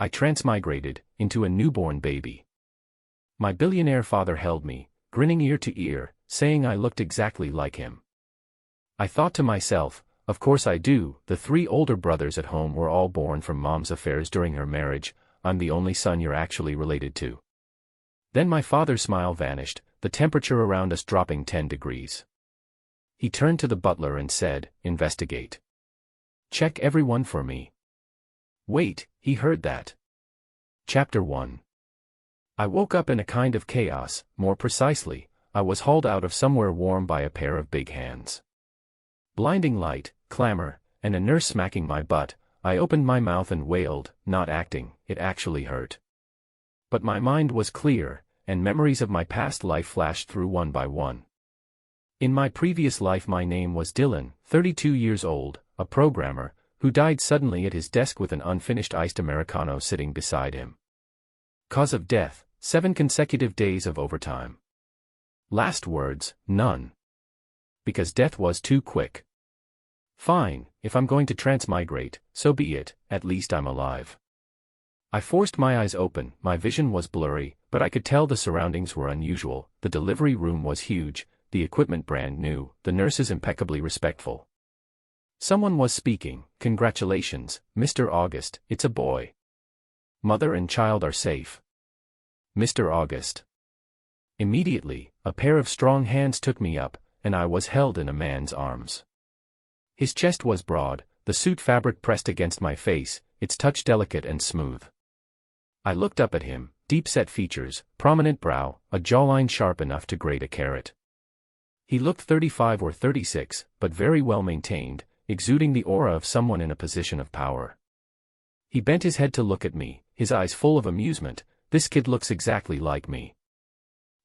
I transmigrated into a newborn baby. My billionaire father held me, grinning ear to ear, saying I looked exactly like him. I thought to myself, of course I do. The 3 older brothers at home were all born from mom's affairs during her marriage. I'm the only son you're actually related to. Then my father's smile vanished, the temperature around us dropping 10 degrees. He turned to the butler and said, "Investigate. Check everyone for me." Wait, he heard that. Chapter 1. I woke up in a kind of chaos. More precisely, I was hauled out of somewhere warm by a pair of big hands. Blinding light, clamor, and a nurse smacking my butt. I opened my mouth and wailed, not acting, it actually hurt. But my mind was clear, and memories of my past life flashed through one by one. In my previous life my name was Dylan, 32 years old, a programmer, who died suddenly at his desk with an unfinished iced Americano sitting beside him. Cause of death, 7 consecutive days of overtime. Last words, none. Because death was too quick. Fine, if I'm going to transmigrate, so be it, at least I'm alive. I forced my eyes open, my vision was blurry, but I could tell the surroundings were unusual. The delivery room was huge, the equipment brand new, the nurses impeccably respectful. Someone was speaking, "Congratulations, Mr. August, it's a boy. Mother and child are safe. Mr. August." Immediately, a pair of strong hands took me up, and I was held in a man's arms. His chest was broad, the suit fabric pressed against my face, its touch delicate and smooth. I looked up at him, deep-set features, prominent brow, a jawline sharp enough to grate a carrot. He looked 35 or 36, but very well maintained, exuding the aura of someone in a position of power. He bent his head to look at me, his eyes full of amusement. "This kid looks exactly like me."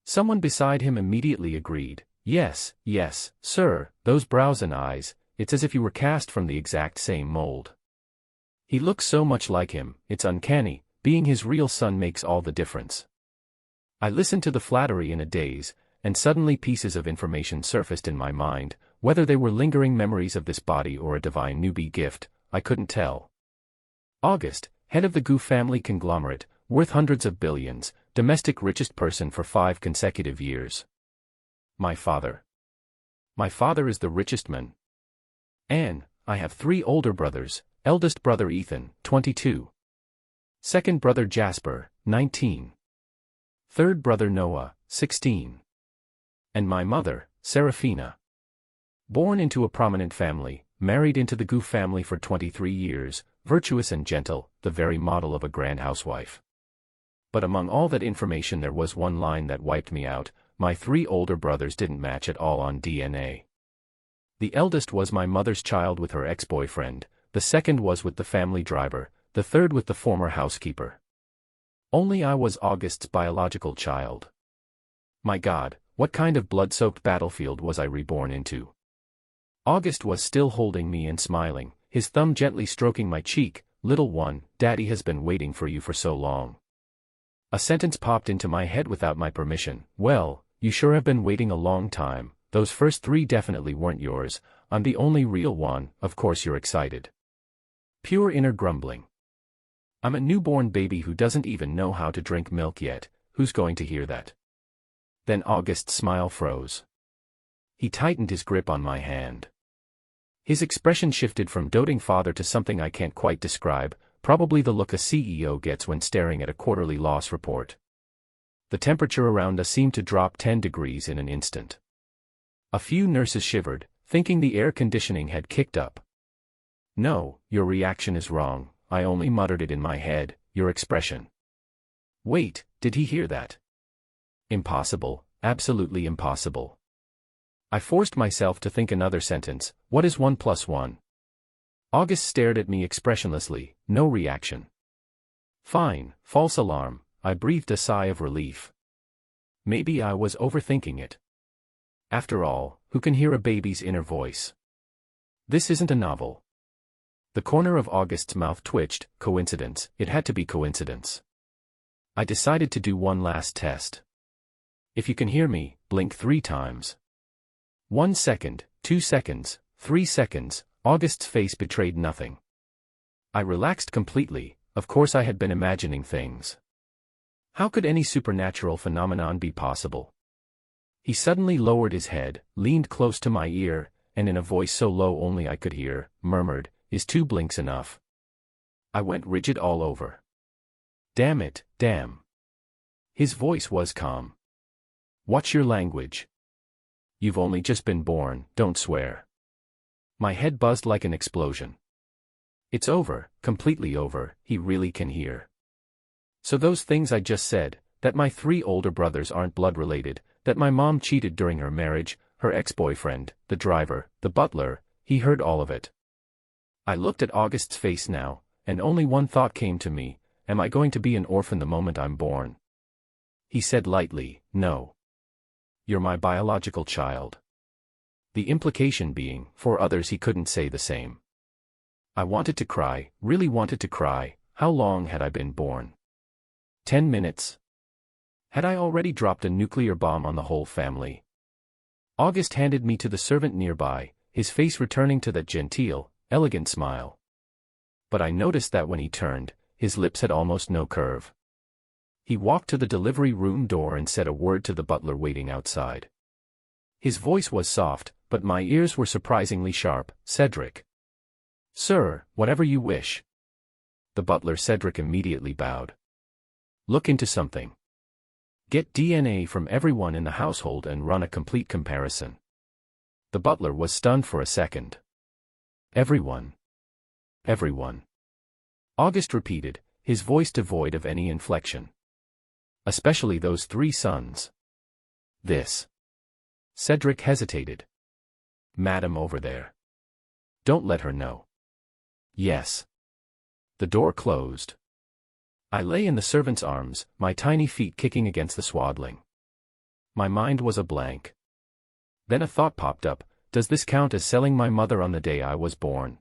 Someone beside him immediately agreed, yes, sir, those brows and eyes, it's as if you were cast from the exact same mold." He looks so much like him, it's uncanny. Being his real son makes all the difference. I listened to the flattery in a daze, and suddenly pieces of information surfaced in my mind. Whether they were lingering memories of this body or a divine newbie gift, I couldn't tell. August, head of the Goof family conglomerate, worth hundreds of billions, domestic richest person for 5 consecutive years. My father. My father is the richest man. Anne, I have 3 older brothers, eldest brother Ethan, 22. Second brother Jasper, 19. Third brother Noah, 16. And my mother, Serafina. Born into a prominent family, married into the Goof family for 23 years, virtuous and gentle, the very model of a grand housewife. But among all that information there was one line that wiped me out: my 3 older brothers didn't match at all on DNA. The eldest was my mother's child with her ex-boyfriend, the second was with the family driver, the third with the former housekeeper. Only I was August's biological child. My God, what kind of blood-soaked battlefield was I reborn into? August was still holding me and smiling, his thumb gently stroking my cheek. "Little one, Daddy has been waiting for you for so long." A sentence popped into my head without my permission. "Well, you sure have been waiting a long time. Those first 3 definitely weren't yours. I'm the only real one. Of course you're excited." Pure inner grumbling. I'm a newborn baby who doesn't even know how to drink milk yet. Who's going to hear that? Then August's smile froze. He tightened his grip on my hand. His expression shifted from doting father to something I can't quite describe, probably the look a CEO gets when staring at a quarterly loss report. The temperature around us seemed to drop 10 degrees in an instant. A few nurses shivered, thinking the air conditioning had kicked up. "No, your reaction is wrong," I only muttered it in my head. "Your expression." Wait, did he hear that? Impossible, absolutely impossible. I forced myself to think another sentence. What is 1 + 1? August stared at me expressionlessly, no reaction. Fine, false alarm. I breathed a sigh of relief. Maybe I was overthinking it. After all, who can hear a baby's inner voice? This isn't a novel. The corner of August's mouth twitched. Coincidence, it had to be coincidence. I decided to do one last test. If you can hear me, blink 3 times. 1 second, 2 seconds, 3 seconds, August's face betrayed nothing. I relaxed completely, Of course I had been imagining things. How could any supernatural phenomenon be possible? He suddenly lowered his head, leaned close to my ear, and in a voice so low only I could hear, murmured, "Is 2 blinks enough?" I went rigid all over. "Damn it, damn." His voice was calm. "Watch your language. You've only just been born, don't swear." My head buzzed like an explosion. It's over, completely over, he really can hear. So those things I just said, that my 3 older brothers aren't blood-related, that my mom cheated during her marriage, her ex-boyfriend, the driver, the butler, he heard all of it. I looked at August's face now, and only one thought came to me, am I going to be an orphan the moment I'm born? He said lightly, "No. You're my biological child." The implication being, for others he couldn't say the same. I wanted to cry, really wanted to cry. How long had I been born? 10 minutes? Had I already dropped a nuclear bomb on the whole family? August handed me to the servant nearby, his face returning to that genteel, elegant smile. But I noticed that when he turned, his lips had almost no curve. He walked to the delivery room door and said a word to the butler waiting outside. His voice was soft, but my ears were surprisingly sharp. "Cedric." "Sir, whatever you wish." The butler Cedric immediately bowed. "Look into something. Get DNA from everyone in the household and run a complete comparison." The butler was stunned for a second. "Everyone. Everyone." August repeated, his voice devoid of any inflection. "Especially those 3 sons." "This." Cedric hesitated. "Madam over there. Don't let her know." "Yes." The door closed. I lay in the servant's arms, my tiny feet kicking against the swaddling. My mind was a blank. Then a thought popped up, does this count as selling my mother on the day I was born?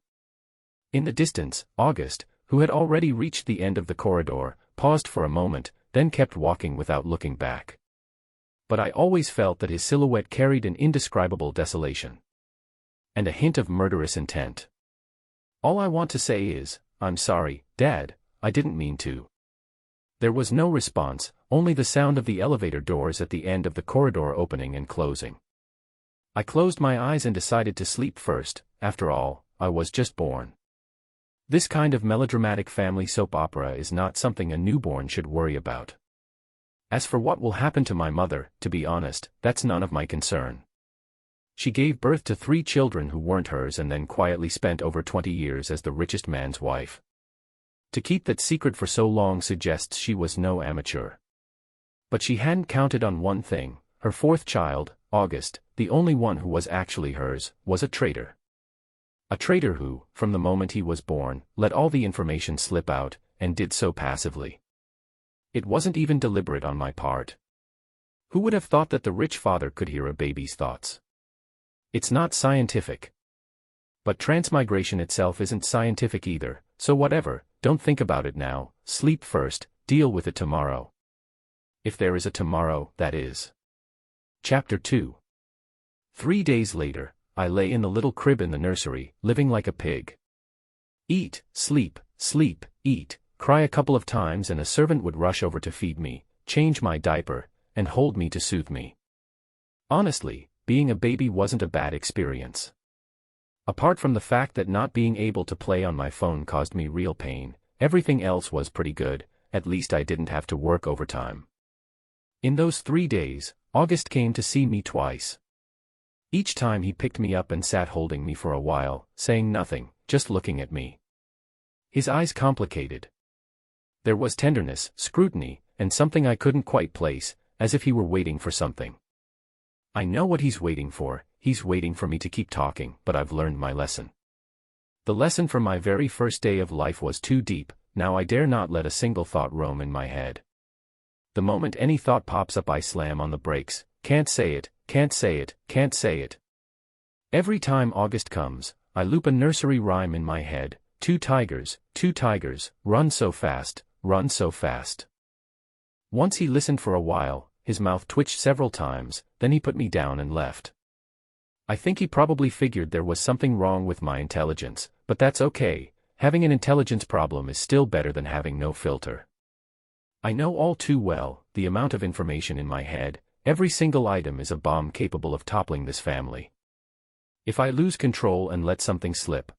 In the distance, August, who had already reached the end of the corridor, paused for a moment, then kept walking without looking back. But I always felt that his silhouette carried an indescribable desolation. And a hint of murderous intent. All I want to say is, I'm sorry, Dad, I didn't mean to. There was no response, only the sound of the elevator doors at the end of the corridor opening and closing. I closed my eyes and decided to sleep first. After all, I was just born. This kind of melodramatic family soap opera is not something a newborn should worry about. As for what will happen to my mother, to be honest, that's none of my concern. She gave birth to 3 children who weren't hers and then quietly spent over 20 years as the richest man's wife. To keep that secret for so long suggests she was no amateur. But she hadn't counted on one thing: her 4th child, August, the only one who was actually hers, was a traitor. A traitor who, from the moment he was born, let all the information slip out, and did so passively. It wasn't even deliberate on my part. Who would have thought that the rich father could hear a baby's thoughts? It's not scientific. But transmigration itself isn't scientific either, so whatever, don't think about it now, sleep first, deal with it tomorrow. If there is a tomorrow, that is. Chapter 2. 3 days later, I lay in the little crib in the nursery, living like a pig. Eat, sleep, eat, cry a couple of times and a servant would rush over to feed me, change my diaper, and hold me to soothe me. Honestly, being a baby wasn't a bad experience. Apart from the fact that not being able to play on my phone caused me real pain, everything else was pretty good, at least I didn't have to work overtime. In those 3 days, August came to see me twice. Each time he picked me up and sat holding me for a while, saying nothing, just looking at me. His eyes complicated. There was tenderness, scrutiny, and something I couldn't quite place, as if he were waiting for something. I know what he's waiting for, he's waiting for me to keep talking, but I've learned my lesson. The lesson from my very first day of life was too deep, now I dare not let a single thought roam in my head. The moment any thought pops up I slam on the brakes, can't say it, can't say it, can't say it. Every time August comes, I loop a nursery rhyme in my head, 2 tigers, run so fast, run so fast. Once he listened for a while, his mouth twitched several times, then he put me down and left. I think he probably figured there was something wrong with my intelligence, but that's okay, having an intelligence problem is still better than having no filter. I know all too well the amount of information in my head. Every single item is a bomb capable of toppling this family. If I lose control and let something slip.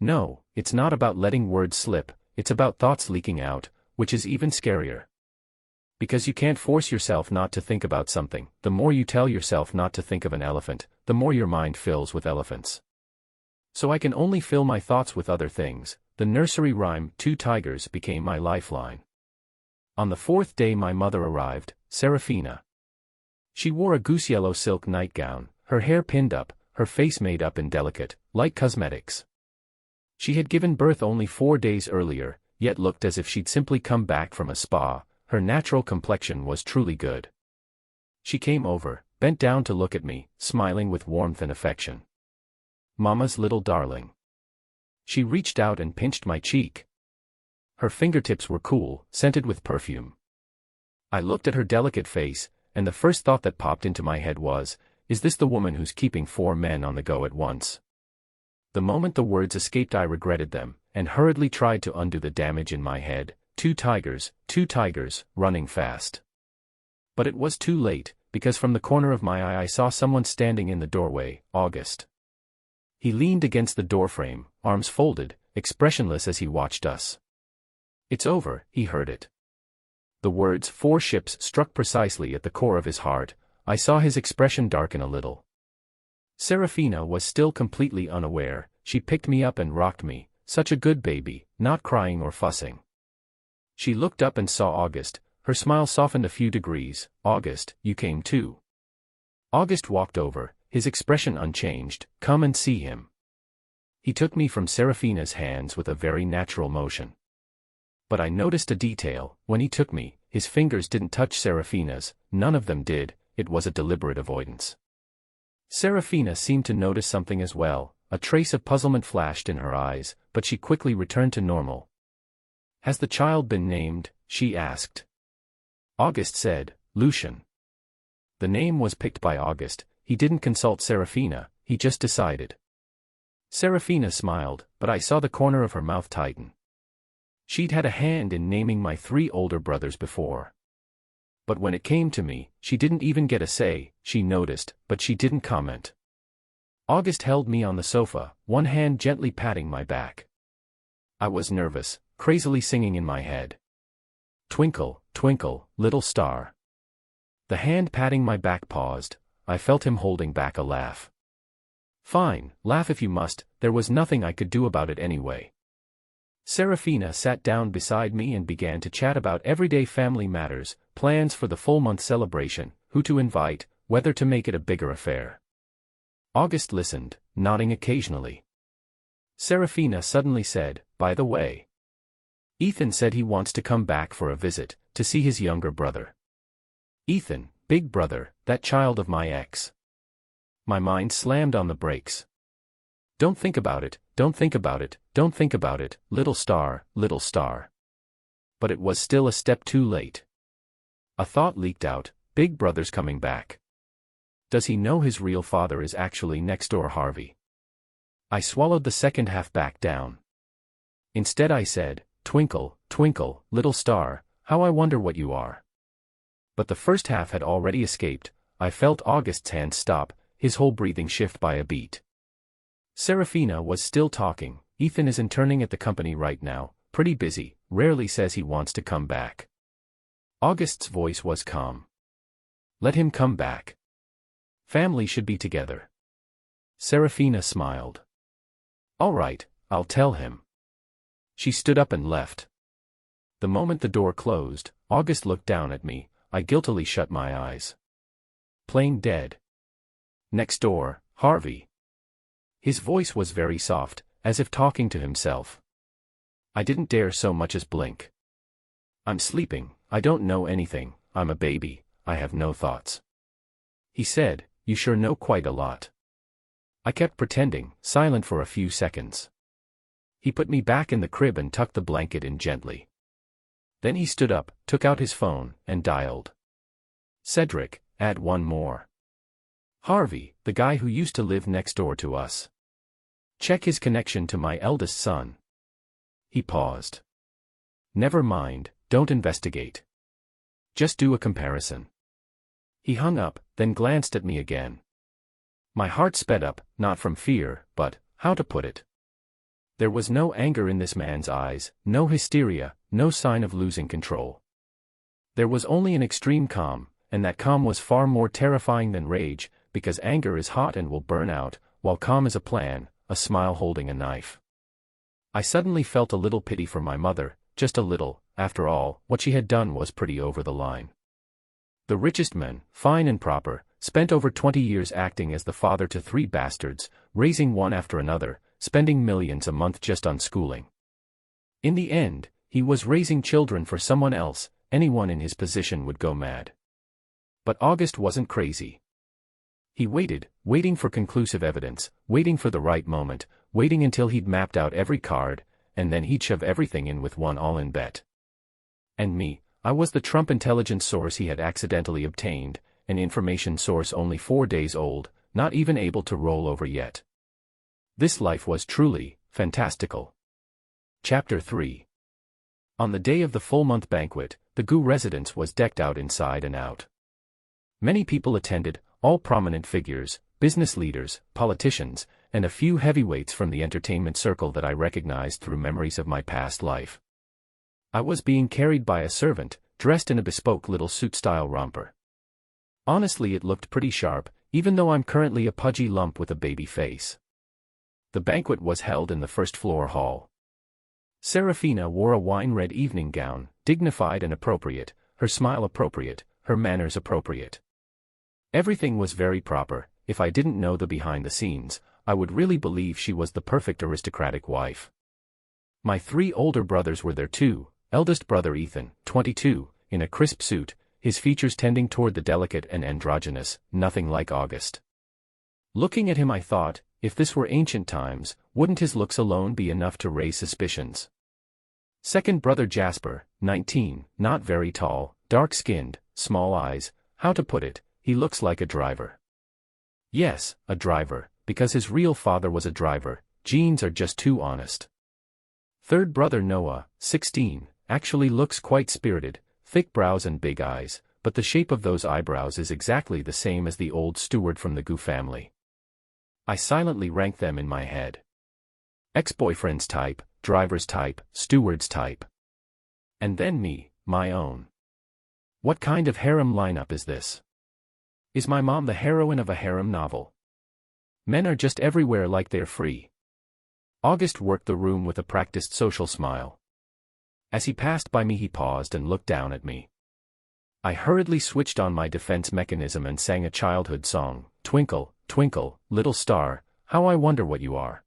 No, it's not about letting words slip, it's about thoughts leaking out, which is even scarier. Because you can't force yourself not to think about something. The more you tell yourself not to think of an elephant, the more your mind fills with elephants. So I can only fill my thoughts with other things. The nursery rhyme, 2 tigers, became my lifeline. On the 4th day my mother arrived, Serafina. She wore a goose yellow silk nightgown, her hair pinned up, her face made up in delicate, light cosmetics. She had given birth only 4 days earlier, yet looked as if she'd simply come back from a spa. Her natural complexion was truly good. She came over, bent down to look at me, smiling with warmth and affection. Mama's little darling. She reached out and pinched my cheek. Her fingertips were cool, scented with perfume. I looked at her delicate face, and the first thought that popped into my head was, is this the woman who's keeping 4 men on the go at once? The moment the words escaped I regretted them, and hurriedly tried to undo the damage in my head. 2 tigers, running fast. But it was too late, because from the corner of my eye I saw someone standing in the doorway, August. He leaned against the doorframe, arms folded, expressionless as he watched us. It's over, he heard it. The words 4 ships struck precisely at the core of his heart. I saw his expression darken a little. Serafina was still completely unaware. She picked me up and rocked me, such a good baby, not crying or fussing. She looked up and saw August, her smile softened a few degrees. August, you came too. August walked over, his expression unchanged. Come and see him. He took me from Serafina's hands with a very natural motion. But I noticed a detail. When he took me, his fingers didn't touch Serafina's, none of them did. It was a deliberate avoidance. Serafina seemed to notice something as well. A trace of puzzlement flashed in her eyes, but she quickly returned to normal. Has the child been named? She asked. August said, Lucian. The name was picked by August. He didn't consult Serafina, he just decided. Serafina smiled, but I saw the corner of her mouth tighten. She'd had a hand in naming my 3 older brothers before. But when it came to me, she didn't even get a say. She noticed, but she didn't comment. August held me on the sofa, one hand gently patting my back. I was nervous, crazily singing in my head. Twinkle, twinkle, little star. The hand patting my back paused. I felt him holding back a laugh. Fine, laugh if you must, there was nothing I could do about it anyway. Serafina sat down beside me and began to chat about everyday family matters, plans for the full-month celebration, who to invite, whether to make it a bigger affair. August listened, nodding occasionally. Serafina suddenly said, by the way, Ethan said he wants to come back for a visit, to see his younger brother. Ethan, big brother, that child of my ex. My mind slammed on the brakes. Don't think about it, don't think about it, don't think about it, little star, little star. But it was still a step too late. A thought leaked out, big brother's coming back. Does he know his real father is actually next door Harvey? I swallowed the second half back down. Instead I said, twinkle, twinkle, little star, how I wonder what you are. But the first half had already escaped. I felt August's hand stop, his whole breathing shift by a beat. Serafina was still talking. Ethan is interning at the company right now, pretty busy, rarely says he wants to come back. August's voice was calm. Let him come back. Family should be together. Serafina smiled. All right, I'll tell him. She stood up and left. The moment the door closed, August looked down at me. I guiltily shut my eyes. Plain dead. Next door, Harvey. His voice was very soft, as if talking to himself. I didn't dare so much as blink. I'm sleeping, I don't know anything, I'm a baby, I have no thoughts. He said, you sure know quite a lot. I kept pretending, silent for a few seconds. He put me back in the crib and tucked the blanket in gently. Then he stood up, took out his phone, and dialed. Cedric, add one more. Harvey, the guy who used to live next door to us. Check his connection to my eldest son. He paused. Never mind, don't investigate. Just do a comparison. He hung up, then glanced at me again. My heart sped up, not from fear, but, how to put it? There was no anger in this man's eyes, no hysteria, no sign of losing control. There was only an extreme calm, and that calm was far more terrifying than rage, because anger is hot and will burn out, while calm is a plan, a smile holding a knife. I suddenly felt a little pity for my mother, just a little. After all, what she had done was pretty over the line. The richest man, fine and proper, spent over 20 years acting as the father to 3 bastards, raising one after another, spending millions a month just on schooling. In the end, he was raising children for someone else. Anyone in his position would go mad. But August wasn't crazy. He waited, waiting for conclusive evidence, waiting for the right moment, waiting until he'd mapped out every card, and then he'd shove everything in with one all-in bet. And me, I was the Trump intelligence source he had accidentally obtained, an information source only 4 days old, not even able to roll over yet. This life was truly fantastical. Chapter 3. On the day of the full-month banquet, the GU residence was decked out inside and out. Many people attended, all prominent figures, business leaders, politicians, and a few heavyweights from the entertainment circle that I recognized through memories of my past life. I was being carried by a servant, dressed in a bespoke little suit-style romper. Honestly, it looked pretty sharp, even though I'm currently a pudgy lump with a baby face. The banquet was held in the first-floor hall. Serafina wore a wine-red evening gown, dignified and appropriate, her smile appropriate, her manners appropriate. Everything was very proper. If I didn't know the behind-the-scenes, I would really believe she was the perfect aristocratic wife. My 3 older brothers were there too. Eldest brother Ethan, 22, in a crisp suit, his features tending toward the delicate and androgynous, nothing like August. Looking at him, I thought, if this were ancient times, wouldn't his looks alone be enough to raise suspicions? Second brother Jasper, 19, not very tall, dark-skinned, small eyes. How to put it, he looks like a driver. Yes, a driver, because his real father was a driver. Genes are just too honest. Third brother Noah, 16, actually looks quite spirited, thick brows and big eyes, but the shape of those eyebrows is exactly the same as the old steward from the GU family. I silently ranked them in my head. Ex-boyfriend's type, driver's type, steward's type. And then me, my own. What kind of harem lineup is this? Is my mom the heroine of a harem novel? Men are just everywhere like they're free. August worked the room with a practiced social smile. As he passed by me, he paused and looked down at me. I hurriedly switched on my defense mechanism and sang a childhood song, "Twinkle, twinkle, little star, how I wonder what you are."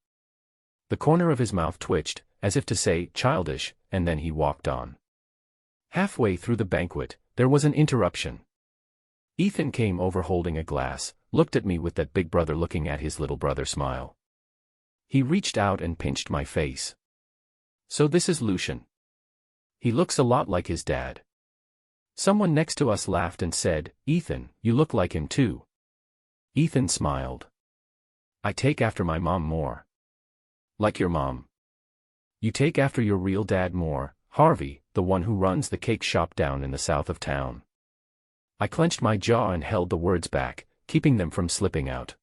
The corner of his mouth twitched, as if to say, childish, and then he walked on. Halfway through the banquet, there was an interruption. Ethan came over holding a glass, looked at me with that big brother looking at his little brother smile. He reached out and pinched my face. So this is Lucian. He looks a lot like his dad. Someone next to us laughed and said, "Ethan, you look like him too." Ethan smiled. "I take after my mom more." "Like your mom?" "You take after your real dad more, Harvey, the one who runs the cake shop down in the south of town." I clenched my jaw and held the words back, keeping them from slipping out.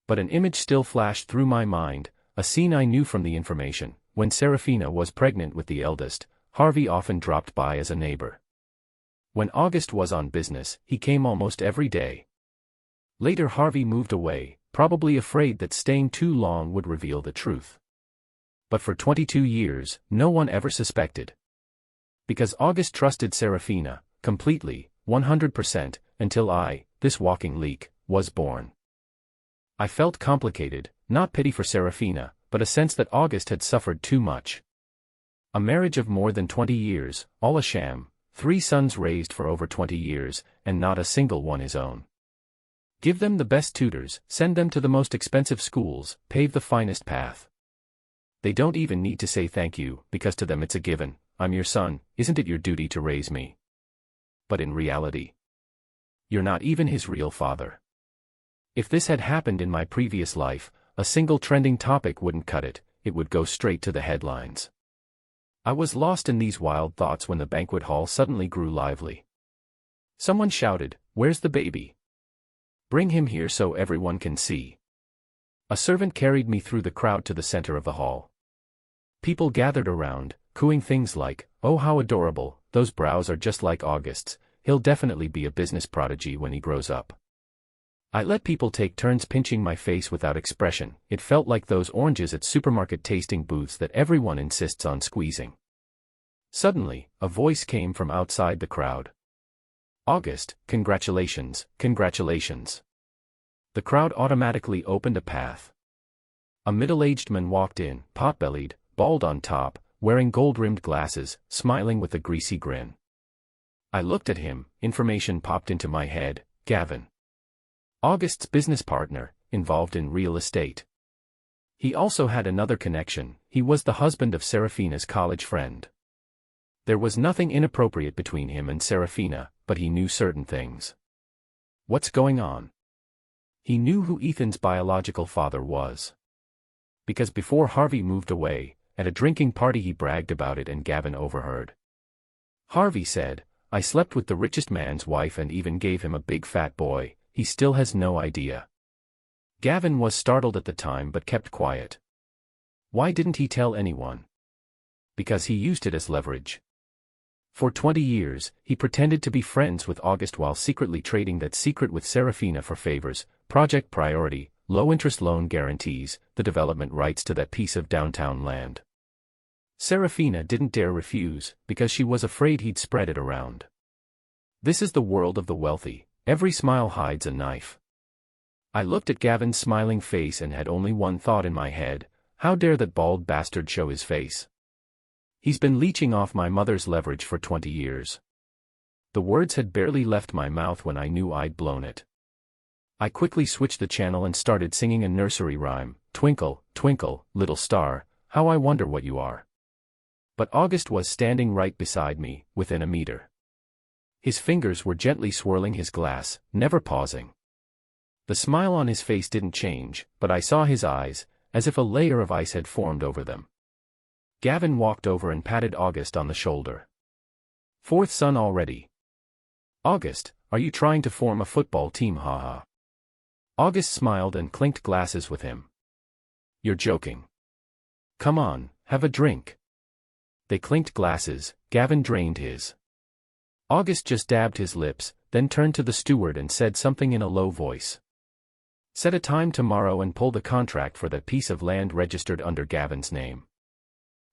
But an image still flashed through my mind, a scene I knew from the information. When Serafina was pregnant with the eldest, Harvey often dropped by as a neighbor. When August was on business, he came almost every day. Later Harvey moved away, probably afraid that staying too long would reveal the truth. But for 22 years, no one ever suspected. Because August trusted Serafina, completely, 100%, until I, this walking leak, was born. I felt complicated, not pity for Serafina, but a sense that August had suffered too much. A marriage of more than 20 years, all a sham, 3 sons raised for over 20 years, and not a single one his own. Give them the best tutors, send them to the most expensive schools, pave the finest path. They don't even need to say thank you, because to them it's a given. I'm your son, isn't it your duty to raise me? But in reality, you're not even his real father. If this had happened in my previous life, a single trending topic wouldn't cut it, it would go straight to the headlines. I was lost in these wild thoughts when the banquet hall suddenly grew lively. Someone shouted, "Where's the baby? Bring him here so everyone can see." A servant carried me through the crowd to the center of the hall. People gathered around, cooing things like, "Oh, how adorable, those brows are just like August's, he'll definitely be a business prodigy when he grows up." I let people take turns pinching my face without expression. It felt like those oranges at supermarket tasting booths that everyone insists on squeezing. Suddenly, a voice came from outside the crowd. "August, congratulations, congratulations." The crowd automatically opened a path. A middle-aged man walked in, pot-bellied, bald on top, wearing gold-rimmed glasses, smiling with a greasy grin. I looked at him, information popped into my head: Gavin. August's business partner, involved in real estate. He also had another connection: he was the husband of Serafina's college friend. There was nothing inappropriate between him and Serafina, but he knew certain things. What's going on? He knew who Ethan's biological father was. Because before Harvey moved away, at a drinking party he bragged about it and Gavin overheard. Harvey said, "I slept with the richest man's wife and even gave him a big fat boy. He still has no idea." Gavin was startled at the time but kept quiet. Why didn't he tell anyone? Because he used it as leverage. For 20 years, he pretended to be friends with August while secretly trading that secret with Serafina for favors: project priority, low-interest loan guarantees, the development rights to that piece of downtown land. Serafina didn't dare refuse, because she was afraid he'd spread it around. This is the world of the wealthy. Every smile hides a knife. I looked at Gavin's smiling face and had only one thought in my head: how dare that bald bastard show his face? He's been leeching off my mother's leverage for 20 years. The words had barely left my mouth when I knew I'd blown it. I quickly switched the channel and started singing a nursery rhyme: "Twinkle, twinkle, little star, how I wonder what you are." But August was standing right beside me, within a meter. His fingers were gently swirling his glass, never pausing. The smile on his face didn't change, but I saw his eyes, as if a layer of ice had formed over them. Gavin walked over and patted August on the shoulder. "Fourth son already. August, are you trying to form a football team, haha?" August smiled and clinked glasses with him. "You're joking. Come on, have a drink." They clinked glasses. Gavin drained his. August just dabbed his lips, then turned to the steward and said something in a low voice. "Set a time tomorrow and pull the contract for that piece of land registered under Gavin's name."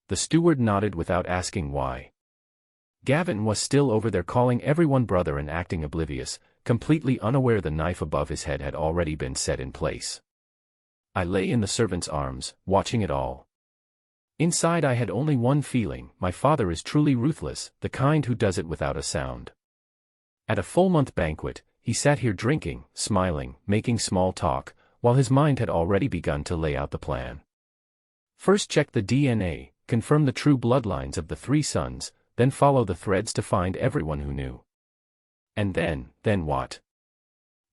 The steward nodded without asking why. Gavin was still over there calling everyone brother and acting oblivious, completely unaware the knife above his head had already been set in place. I lay in the servant's arms, watching it all. Inside I had only one feeling: my father is truly ruthless, the kind who does it without a sound. At a full-month banquet, he sat here drinking, smiling, making small talk, while his mind had already begun to lay out the plan. First check the DNA, confirm the true bloodlines of the 3 sons, then follow the threads to find everyone who knew. And then what?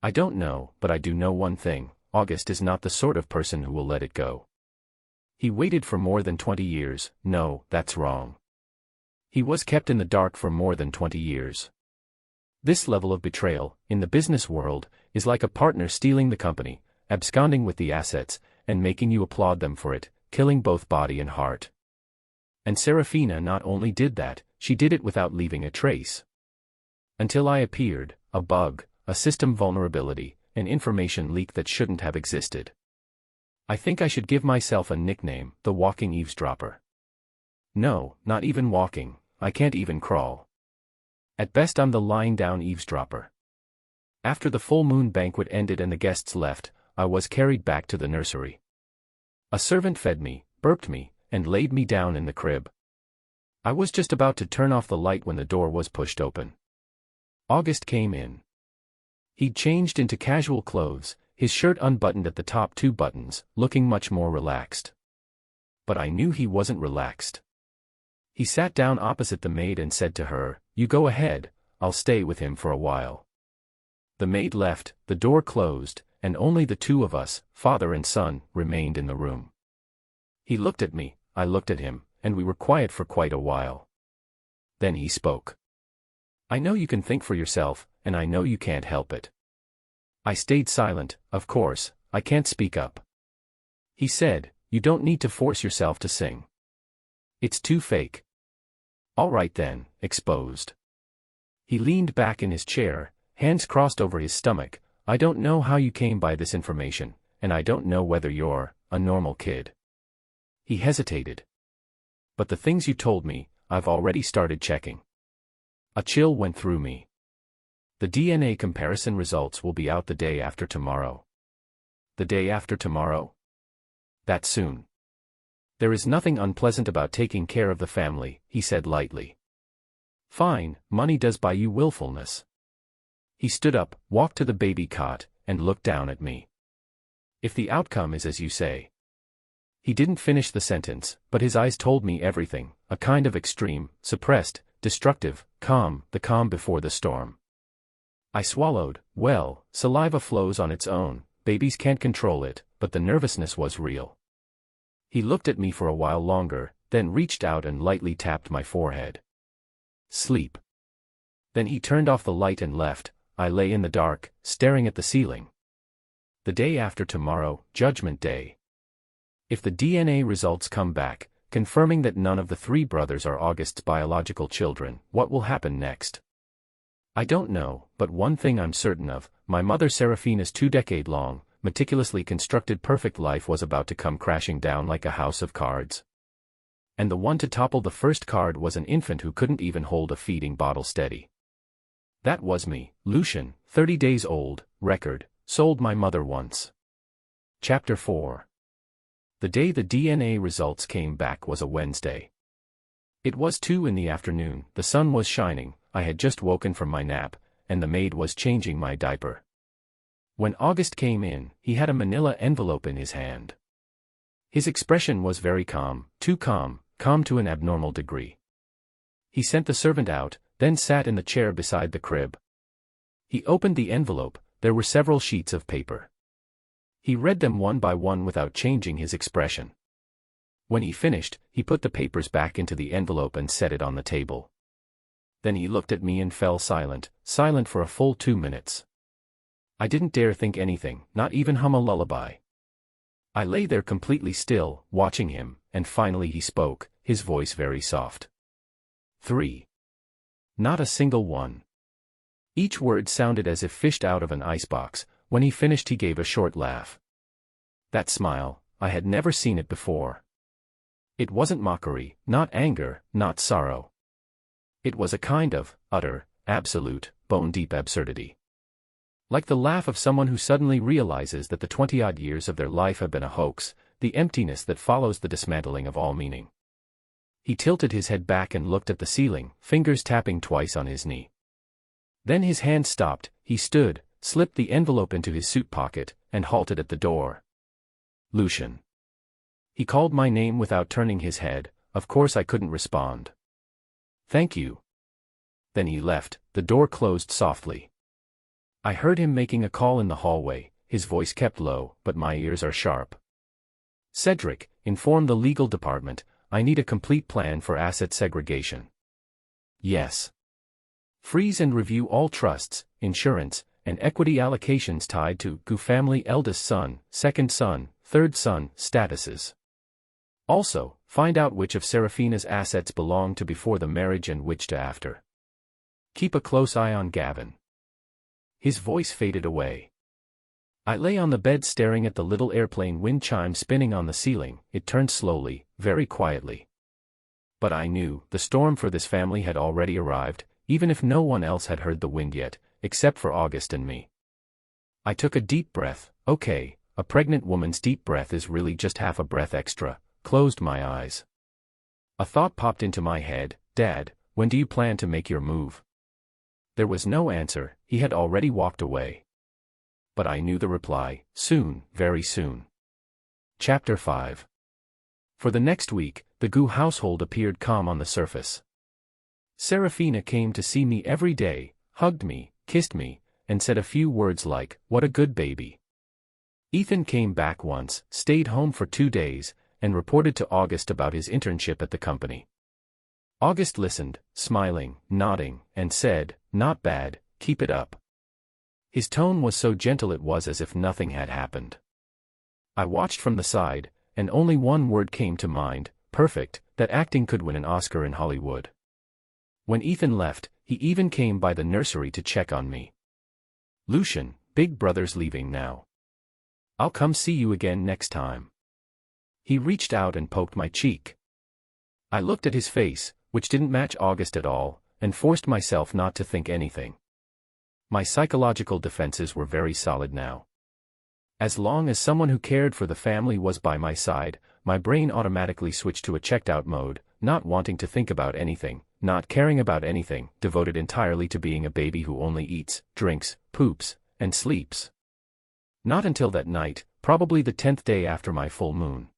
I don't know, but I do know one thing: August is not the sort of person who will let it go. He waited for more than 20 years, no, that's wrong. He was kept in the dark for more than 20 years. This level of betrayal, in the business world, is like a partner stealing the company, absconding with the assets, and making you applaud them for it, killing both body and heart. And Serafina not only did that, she did it without leaving a trace. Until I appeared, a bug, a system vulnerability, an information leak that shouldn't have existed. I think I should give myself a nickname: the walking eavesdropper. No, not even walking, I can't even crawl. At best I'm the lying down eavesdropper. After the full moon banquet ended and the guests left, I was carried back to the nursery. A servant fed me, burped me, and laid me down in the crib. I was just about to turn off the light when the door was pushed open. August came in. He'd changed into casual clothes, his shirt unbuttoned at the top 2 buttons, looking much more relaxed. But I knew he wasn't relaxed. He sat down opposite the maid and said to her, "You go ahead, I'll stay with him for a while." The maid left, the door closed, and only the 2 of us, father and son, remained in the room. He looked at me, I looked at him, and we were quiet for quite a while. Then he spoke. I know you can think for yourself, and I know you can't help it. I stayed silent, of course, I can't speak up. He said, you don't need to force yourself to sing. It's too fake. All right then, exposed. He leaned back in his chair, hands crossed over his stomach. I don't know how you came by this information, and I don't know whether you're a normal kid. He hesitated. But the things you told me, I've already started checking. A chill went through me. The DNA comparison results will be out the day after tomorrow. The day after tomorrow? That soon. There is nothing unpleasant about taking care of the family, he said lightly. Fine, money does buy you willfulness. He stood up, walked to the baby cot, and looked down at me. If the outcome is as you say. He didn't finish the sentence, but his eyes told me everything, a kind of extreme, suppressed, destructive, calm, the calm before the storm. I swallowed. Well, saliva flows on its own, babies can't control it, but the nervousness was real. He looked at me for a while longer, then reached out and lightly tapped my forehead. Sleep. Then he turned off the light and left. I lay in the dark, staring at the ceiling. The day after tomorrow, Judgment Day. If the DNA results come back, confirming that none of the three brothers are August's biological children, what will happen next? I don't know, but one thing I'm certain of, my mother Serafina's 2-decade-long, meticulously constructed perfect life was about to come crashing down like a house of cards. And the one to topple the first card was an infant who couldn't even hold a feeding bottle steady. That was me, Lucian, 30 days old, record, sold my mother once. Chapter 4. The day the DNA results came back was a Wednesday. It was 2 in the afternoon, the sun was shining, I had just woken from my nap, and the maid was changing my diaper. When August came in, he had a manila envelope in his hand. His expression was very calm, too calm, calm to an abnormal degree. He sent the servant out, then sat in the chair beside the crib. He opened the envelope, there were several sheets of paper. He read them one by one without changing his expression. When he finished, he put the papers back into the envelope and set it on the table. Then he looked at me and fell silent for a full 2 minutes. I didn't dare think anything, not even hum a lullaby. I lay there completely still, watching him, and finally he spoke, his voice very soft. 3. Not a single one. Each word sounded as if fished out of an icebox. When he finished he gave a short laugh. That smile, I had never seen it before. It wasn't mockery, not anger, not sorrow. It was a kind of, utter, absolute, bone-deep absurdity. Like the laugh of someone who suddenly realizes that the 20-odd years of their life have been a hoax, the emptiness that follows the dismantling of all meaning. He tilted his head back and looked at the ceiling, fingers tapping twice on his knee. Then his hand stopped, he stood, slipped the envelope into his suit pocket, and halted at the door. Lucian. He called my name without turning his head, of course I couldn't respond. Thank you. Then he left, the door closed softly. I heard him making a call in the hallway, his voice kept low, but my ears are sharp. Cedric, inform the legal department, I need a complete plan for asset segregation. Yes. Freeze and review all trusts, insurance, and equity allocations tied to GU family eldest son, second son, third son statuses. Also, find out which of Serafina's assets belong to before the marriage and which to after. Keep a close eye on Gavin. His voice faded away. I lay on the bed staring at the little airplane wind chime spinning on the ceiling. It turned slowly, very quietly. But I knew, the storm for this family had already arrived, even if no one else had heard the wind yet, except for August and me. I took a deep breath. Okay, a pregnant woman's deep breath is really just half a breath extra. Closed my eyes. A thought popped into my head. Dad, when do you plan to make your move? There was no answer, he had already walked away. But I knew the reply, soon, very soon. Chapter 5. For the next week, the GU household appeared calm on the surface. Serafina came to see me every day, hugged me, kissed me, and said a few words like, "What a good baby." Ethan came back once, stayed home for 2 days, and reported to August about his internship at the company. August listened, smiling, nodding, and said, "Not bad, keep it up." His tone was so gentle it was as if nothing had happened. I watched from the side, and only one word came to mind: perfect, that acting could win an Oscar in Hollywood. When Ethan left, he even came by the nursery to check on me. "Lucian, Big Brother's leaving now. I'll come see you again next time." He reached out and poked my cheek. I looked at his face, which didn't match August at all, and forced myself not to think anything. My psychological defenses were very solid now. As long as someone who cared for the family was by my side, my brain automatically switched to a checked-out mode, not wanting to think about anything, not caring about anything, devoted entirely to being a baby who only eats, drinks, poops, and sleeps. Not until that night, probably the 10th day after my full moon.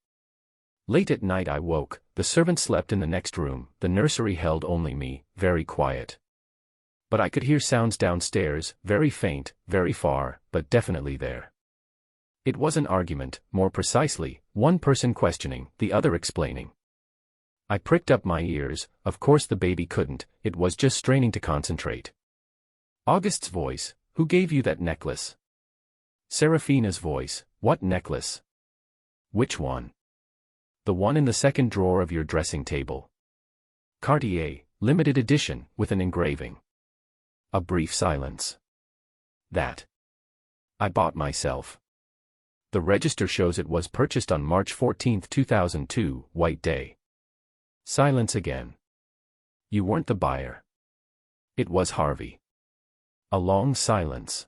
Late at night I woke, the servant slept in the next room, the nursery held only me, very quiet. But I could hear sounds downstairs, very faint, very far, but definitely there. It was an argument, more precisely, one person questioning, the other explaining. I pricked up my ears, of course the baby couldn't, it was just straining to concentrate. August's voice: "Who gave you that necklace?" Serafina's voice: "What necklace?" "Which one?" "The one in the second drawer of your dressing table. Cartier, limited edition, with an engraving." A brief silence. "That I bought myself. The register shows it was purchased on March 14, 2002, White Day." Silence again. "You weren't the buyer." "It was Harvey." A long silence.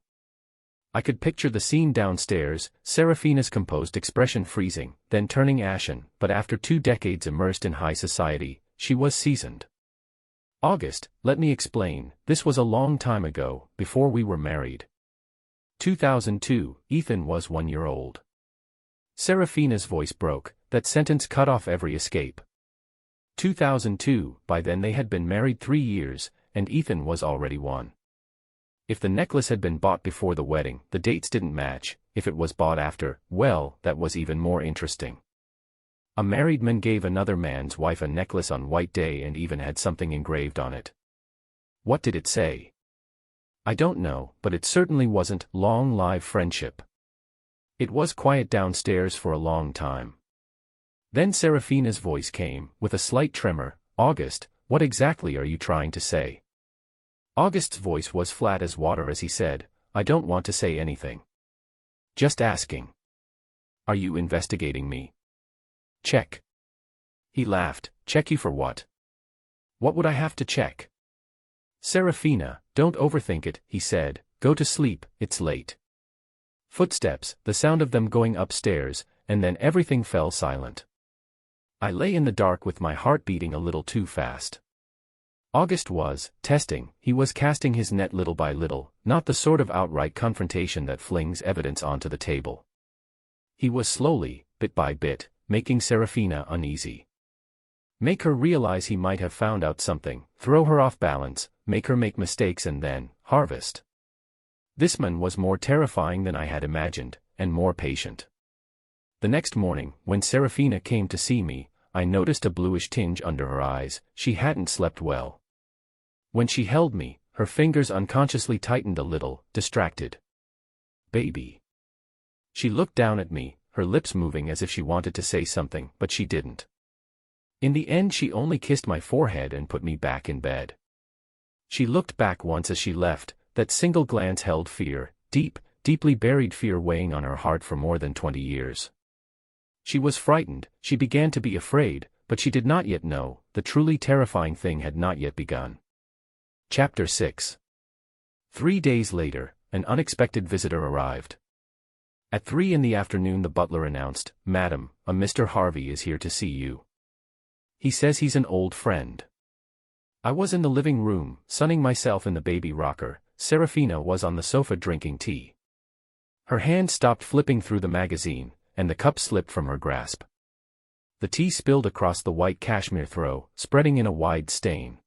I could picture the scene downstairs, Serafina's composed expression freezing, then turning ashen, but after 2 decades immersed in high society, she was seasoned. "August, let me explain, this was a long time ago, before we were married. 2002, Ethan was 1 year old." Serafina's voice broke, that sentence cut off every escape. 2002, by then they had been married 3 years, and Ethan was already 1. If the necklace had been bought before the wedding, the dates didn't match; if it was bought after, well, that was even more interesting. A married man gave another man's wife a necklace on White Day and even had something engraved on it. What did it say? I don't know, but it certainly wasn't "Long Live Friendship." It was quiet downstairs for a long time. Then Serafina's voice came, with a slight tremor: "August, what exactly are you trying to say?" August's voice was flat as water as he said, "I don't want to say anything. Just asking. Are you investigating me?" "Check." He laughed. "Check you for what?" "What would I have to check?" "Serafina, don't overthink it," he said. "Go to sleep, it's late." Footsteps, the sound of them going upstairs, and then everything fell silent. I lay in the dark with my heart beating a little too fast. August was testing, he was casting his net little by little, not the sort of outright confrontation that flings evidence onto the table. He was slowly, bit by bit, making Serafina uneasy. Make her realize he might have found out something, throw her off balance, make her make mistakes and then harvest. This man was more terrifying than I had imagined, and more patient. The next morning, when Serafina came to see me, I noticed a bluish tinge under her eyes. She hadn't slept well. When she held me, her fingers unconsciously tightened a little, distracted. "Baby." She looked down at me, her lips moving as if she wanted to say something, but she didn't. In the end she only kissed my forehead and put me back in bed. She looked back once as she left, that single glance held fear, deeply buried fear weighing on her heart for more than 20 years. She was frightened, she began to be afraid, but she did not yet know, the truly terrifying thing had not yet begun. Chapter 6. 3 days later, an unexpected visitor arrived. At 3 in the afternoon the butler announced, "Madam, a Mr. Harvey is here to see you. He says he's an old friend." I was in the living room, sunning myself in the baby rocker. Serafina was on the sofa drinking tea. Her hand stopped flipping through the magazine, and the cup slipped from her grasp. The tea spilled across the white cashmere throw, spreading in a wide stain.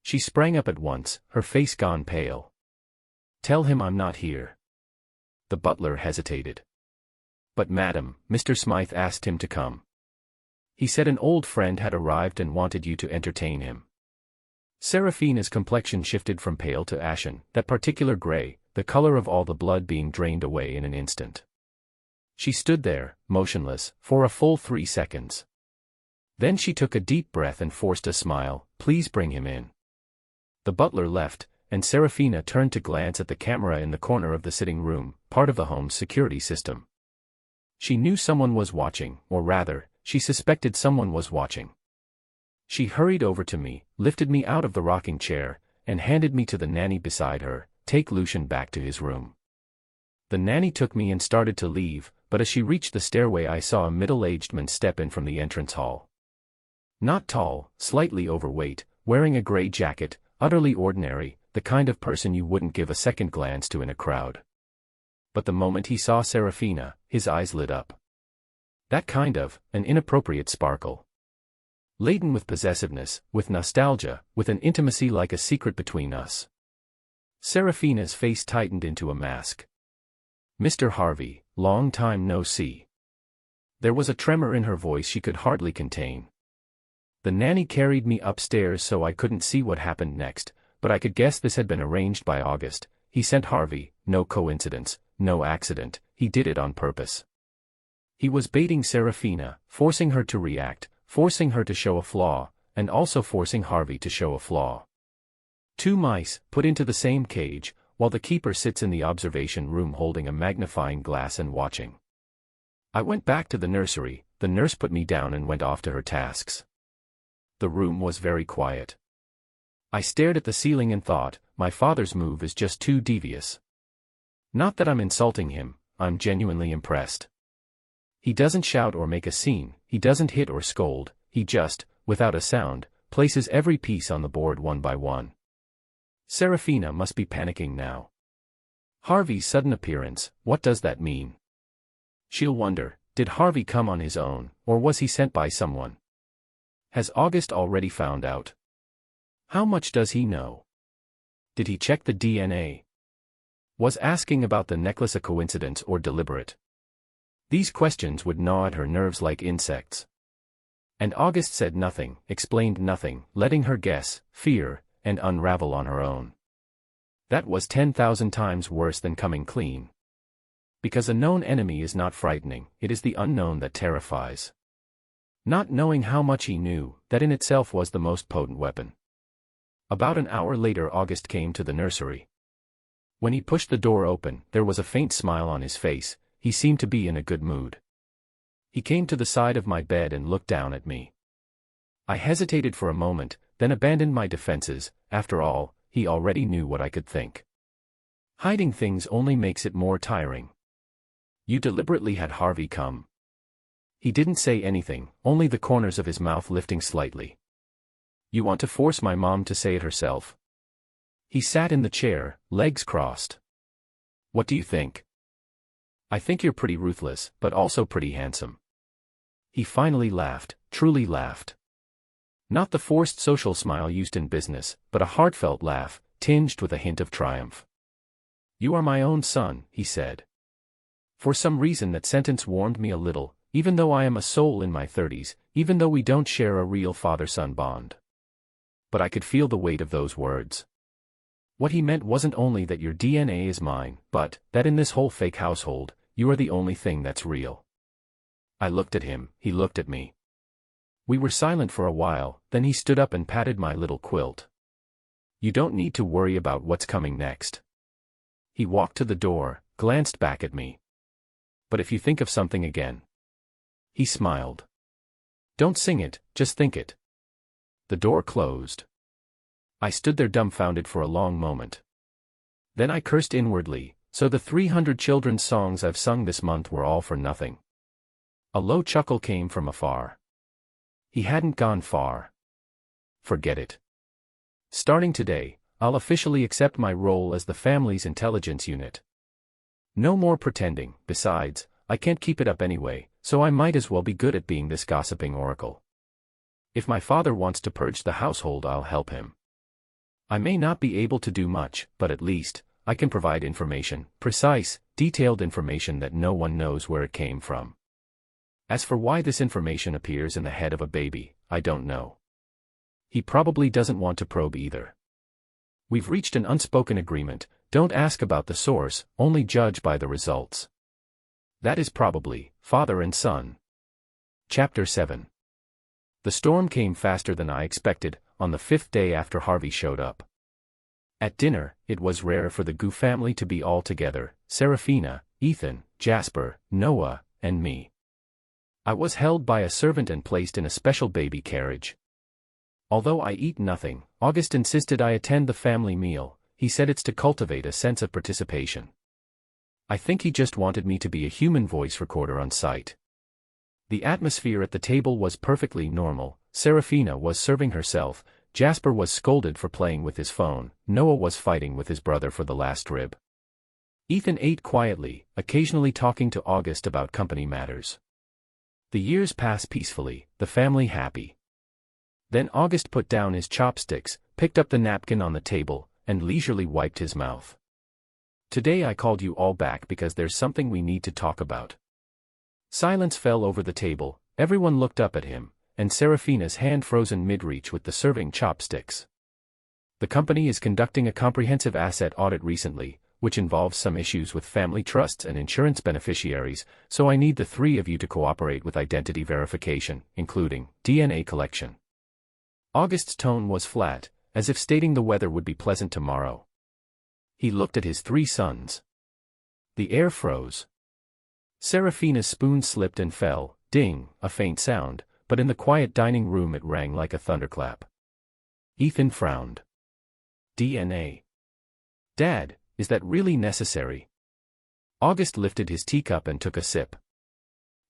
She sprang up at once, her face gone pale. "Tell him I'm not here." The butler hesitated. "But madam, Mr. Smythe asked him to come." He said an old friend had arrived and wanted you to entertain him. Serafina's complexion shifted from pale to ashen, that particular gray, the color of all the blood being drained away in an instant. She stood there, motionless, for a full 3 seconds. Then she took a deep breath and forced a smile. "Please bring him in." The butler left, and Serafina turned to glance at the camera in the corner of the sitting room, part of the home's security system. She knew someone was watching, or rather, she suspected someone was watching. She hurried over to me, lifted me out of the rocking chair, and handed me to the nanny beside her. "Take Lucian back to his room." The nanny took me and started to leave, but as she reached the stairway I saw a middle-aged man step in from the entrance hall. Not tall, slightly overweight, wearing a gray jacket, utterly ordinary, the kind of person you wouldn't give a second glance to in a crowd. But the moment he saw Serafina, his eyes lit up. That kind of, an inappropriate sparkle. Laden with possessiveness, with nostalgia, with an intimacy like a secret between us. Serafina's face tightened into a mask. "Mr. Harvey, long time no see." There was a tremor in her voice she could hardly contain. The nanny carried me upstairs so I couldn't see what happened next, but I could guess this had been arranged by August. He sent Harvey, no coincidence, no accident, he did it on purpose. He was baiting Serafina, forcing her to react, forcing her to show a flaw, and also forcing Harvey to show a flaw. 2 mice, put into the same cage, while the keeper sits in the observation room holding a magnifying glass and watching. I went back to the nursery, the nurse put me down and went off to her tasks. The room was very quiet. I stared at the ceiling and thought, my father's move is just too devious. Not that I'm insulting him, I'm genuinely impressed. He doesn't shout or make a scene, he doesn't hit or scold, he just, without a sound, places every piece on the board one by one. Serafina must be panicking now. Harvey's sudden appearance, what does that mean? She'll wonder, did Harvey come on his own, or was he sent by someone? Has August already found out? How much does he know? Did he check the DNA? Was asking about the necklace a coincidence or deliberate? These questions would gnaw at her nerves like insects. And August said nothing, explained nothing, letting her guess, fear, and unravel on her own. That was 10,000 times worse than coming clean. Because a known enemy is not frightening, it is the unknown that terrifies. Not knowing how much he knew, that in itself was the most potent weapon. About an hour later August came to the nursery. When he pushed the door open, there was a faint smile on his face, he seemed to be in a good mood. He came to the side of my bed and looked down at me. I hesitated for a moment, then abandoned my defenses. After all, he already knew what I could think. Hiding things only makes it more tiring. You deliberately had Harvey come. He didn't say anything, only the corners of his mouth lifting slightly. You want to force my mom to say it herself? He sat in the chair, legs crossed. What do you think? I think you're pretty ruthless, but also pretty handsome. He finally laughed, truly laughed. Not the forced social smile used in business, but a heartfelt laugh, tinged with a hint of triumph. You are my own son, he said. For some reason that sentence warmed me a little, even though I am a soul in my 30s, even though we don't share a real father-son bond. But I could feel the weight of those words. What he meant wasn't only that your DNA is mine, but that in this whole fake household, you are the only thing that's real. I looked at him, he looked at me. We were silent for a while, then he stood up and patted my little quilt. You don't need to worry about what's coming next. He walked to the door, glanced back at me. But if you think of something again. He smiled. Don't sing it, just think it. The door closed. I stood there dumbfounded for a long moment. Then I cursed inwardly, so the 300 children's songs I've sung this month were all for nothing. A low chuckle came from afar. He hadn't gone far. Forget it. Starting today, I'll officially accept my role as the family's intelligence unit. No more pretending, besides, I can't keep it up anyway, so I might as well be good at being this gossiping oracle. If my father wants to purge the household, I'll help him. I may not be able to do much, but at least, I can provide information, precise, detailed information that no one knows where it came from. As for why this information appears in the head of a baby, I don't know. He probably doesn't want to probe either. We've reached an unspoken agreement, don't ask about the source, only judge by the results. That is probably, father and son. Chapter 7. The storm came faster than I expected, on the 5th day after Harvey showed up. At dinner, it was rare for the Gu family to be all together, Serafina, Ethan, Jasper, Noah, and me. I was held by a servant and placed in a special baby carriage. Although I eat nothing, August insisted I attend the family meal. He said it's to cultivate a sense of participation. I think he just wanted me to be a human voice recorder on site. The atmosphere at the table was perfectly normal. Serafina was serving herself, Jasper was scolded for playing with his phone, Noah was fighting with his brother for the last rib. Ethan ate quietly, occasionally talking to August about company matters. The years passed peacefully, the family happy. Then August put down his chopsticks, picked up the napkin on the table, and leisurely wiped his mouth. Today I called you all back because there's something we need to talk about. Silence fell over the table, everyone looked up at him, and Serafina's hand frozen mid-reach with the serving chopsticks. The company is conducting a comprehensive asset audit recently, which involves some issues with family trusts and insurance beneficiaries, so I need the three of you to cooperate with identity verification, including DNA collection. August's tone was flat, as if stating the weather would be pleasant tomorrow. He looked at his three sons. The air froze. Serafina's spoon slipped and fell, ding, a faint sound, but in the quiet dining room it rang like a thunderclap. Ethan frowned. DNA. Dad, is that really necessary? August lifted his teacup and took a sip.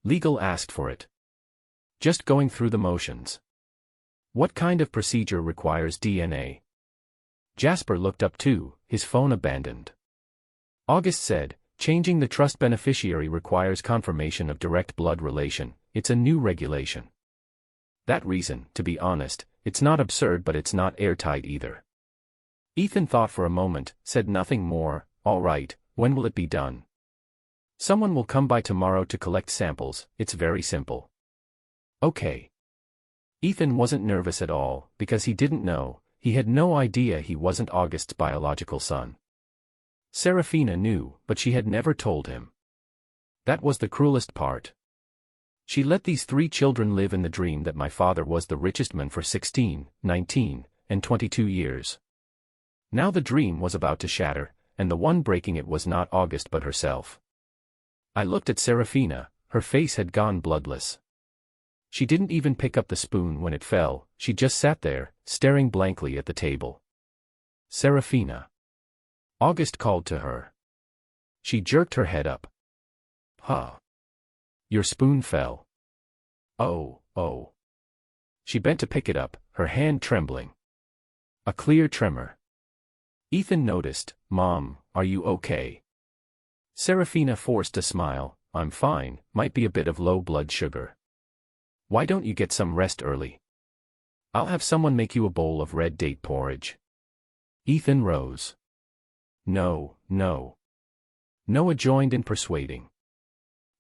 Legal asked for it. Just going through the motions. What kind of procedure requires DNA? Jasper looked up too, his phone abandoned. August said, changing the trust beneficiary requires confirmation of direct blood relation, it's a new regulation. That reason, to be honest, it's not absurd but it's not airtight either. Ethan thought for a moment, said nothing more. All right, when will it be done? Someone will come by tomorrow to collect samples, it's very simple. Okay. Ethan wasn't nervous at all, because he didn't know, he had no idea he wasn't August's biological son. Serafina knew, but she had never told him. That was the cruelest part. She let these three children live in the dream that my father was the richest man for 16, 19, and 22 years. Now the dream was about to shatter, and the one breaking it was not August but herself. I looked at Serafina, her face had gone bloodless. She didn't even pick up the spoon when it fell, she just sat there, staring blankly at the table. Serafina. August called to her. She jerked her head up. Huh. Your spoon fell. Oh, oh. She bent to pick it up, her hand trembling. A clear tremor. Ethan noticed. Mom, are you okay? Serafina forced a smile. I'm fine, might be a bit of low blood sugar. Why don't you get some rest early? I'll have someone make you a bowl of red date porridge. Ethan rose. No, no. Noah joined in persuading.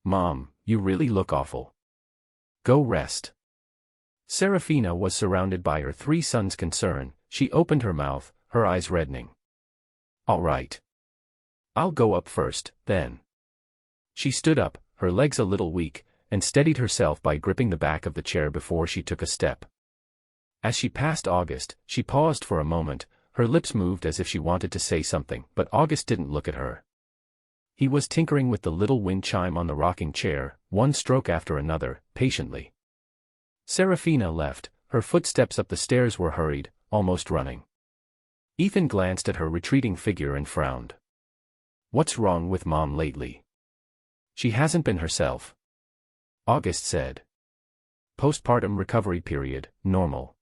Mom, you really look awful. Go rest. Serafina was surrounded by her three sons' concern. She opened her mouth, her eyes reddening. All right. I'll go up first, then. She stood up, her legs a little weak, and steadied herself by gripping the back of the chair before she took a step. As she passed August, she paused for a moment, her lips moved as if she wanted to say something, but August didn't look at her. He was tinkering with the little wind chime on the rocking chair, one stroke after another, patiently. Serafina left, her footsteps up the stairs were hurried, almost running. Ethan glanced at her retreating figure and frowned. What's wrong with Mom lately? She hasn't been herself. August said. Postpartum recovery period, normal.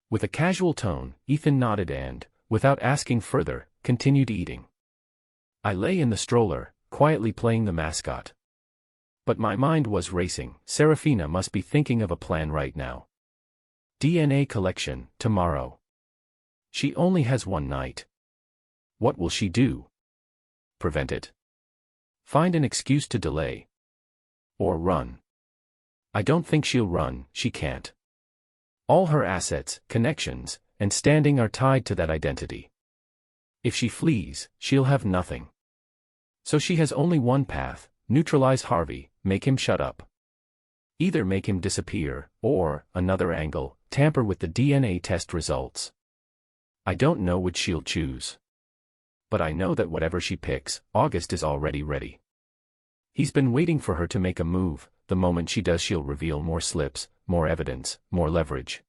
With a casual tone, Ethan nodded and, without asking further, continued eating. I lay in the stroller, quietly playing the mascot. But my mind was racing. Serafina must be thinking of a plan right now. DNA collection, tomorrow. She only has one night. What will she do? Prevent it? Find an excuse to delay? Or run? I don't think she'll run, she can't. All her assets, connections, and standing are tied to that identity. If she flees, she'll have nothing. So she has only one path: neutralize Harvey, make him shut up. Either make him disappear, or, another angle, tamper with the DNA test results. I don't know which she'll choose. But I know that whatever she picks, August is already ready. He's been waiting for her to make a move. The moment she does, she'll reveal more slips, more evidence, more leverage.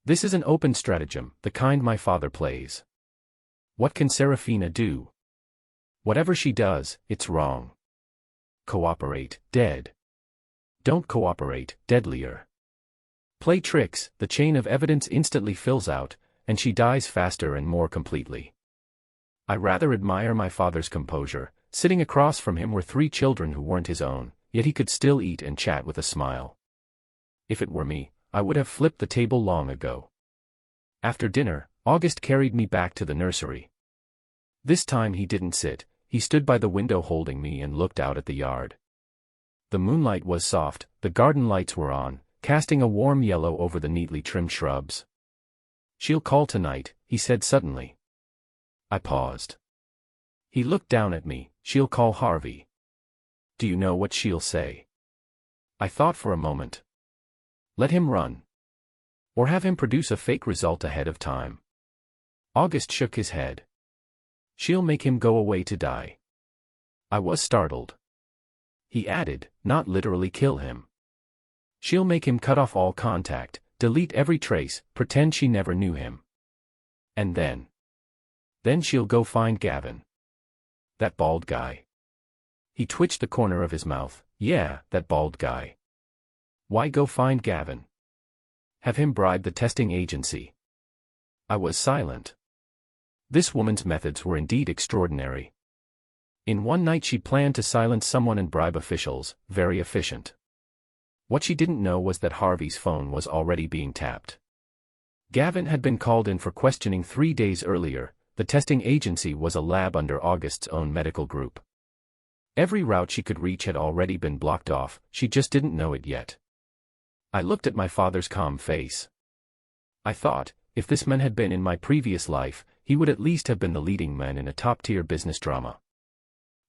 This is an open stratagem, the kind my father plays. What can Serafina do? Whatever she does, it's wrong. Cooperate, dead. Don't cooperate, deadlier. Play tricks, the chain of evidence instantly fills out, and she dies faster and more completely. I rather admire my father's composure. Sitting across from him were 3 children who weren't his own, yet he could still eat and chat with a smile. If it were me, I would have flipped the table long ago. After dinner, August carried me back to the nursery. This time he didn't sit, he stood by the window holding me and looked out at the yard. The moonlight was soft, the garden lights were on, casting a warm yellow over the neatly trimmed shrubs. "She'll call tonight," he said suddenly. I paused. He looked down at me. "She'll call Harvey. Do you know what she'll say?" I thought for a moment. Let him run. Or have him produce a fake result ahead of time. August shook his head. "She'll make him go away to die." I was startled. He added, "Not literally kill him. She'll make him cut off all contact, delete every trace, pretend she never knew him. And then she'll go find Gavin. That bald guy." He twitched the corner of his mouth. "Yeah, that bald guy. Why go find Gavin? Have him bribe the testing agency?" I was silent. This woman's methods were indeed extraordinary. In one night she planned to silence someone and bribe officials, very efficient. What she didn't know was that Harvey's phone was already being tapped. Gavin had been called in for questioning 3 days earlier. The testing agency was a lab under August's own medical group. Every route she could reach had already been blocked off, she just didn't know it yet. I looked at my father's calm face. I thought, if this man had been in my previous life, he would at least have been the leading man in a top-tier business drama.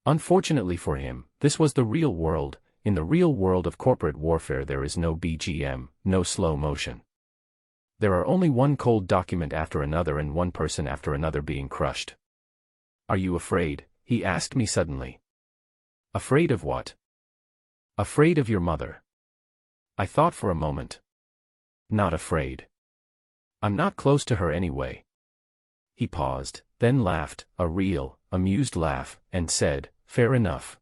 Unfortunately for him, this was the real world. In the real world of corporate warfare there is no BGM, no slow motion. There are only one cold document after another and one person after another being crushed. "Are you afraid?" he asked me suddenly. "Afraid of what?" "Afraid of your mother." I thought for a moment. "Not afraid. I'm not close to her anyway." He paused, then laughed, a real, amused laugh, and said, "Fair enough.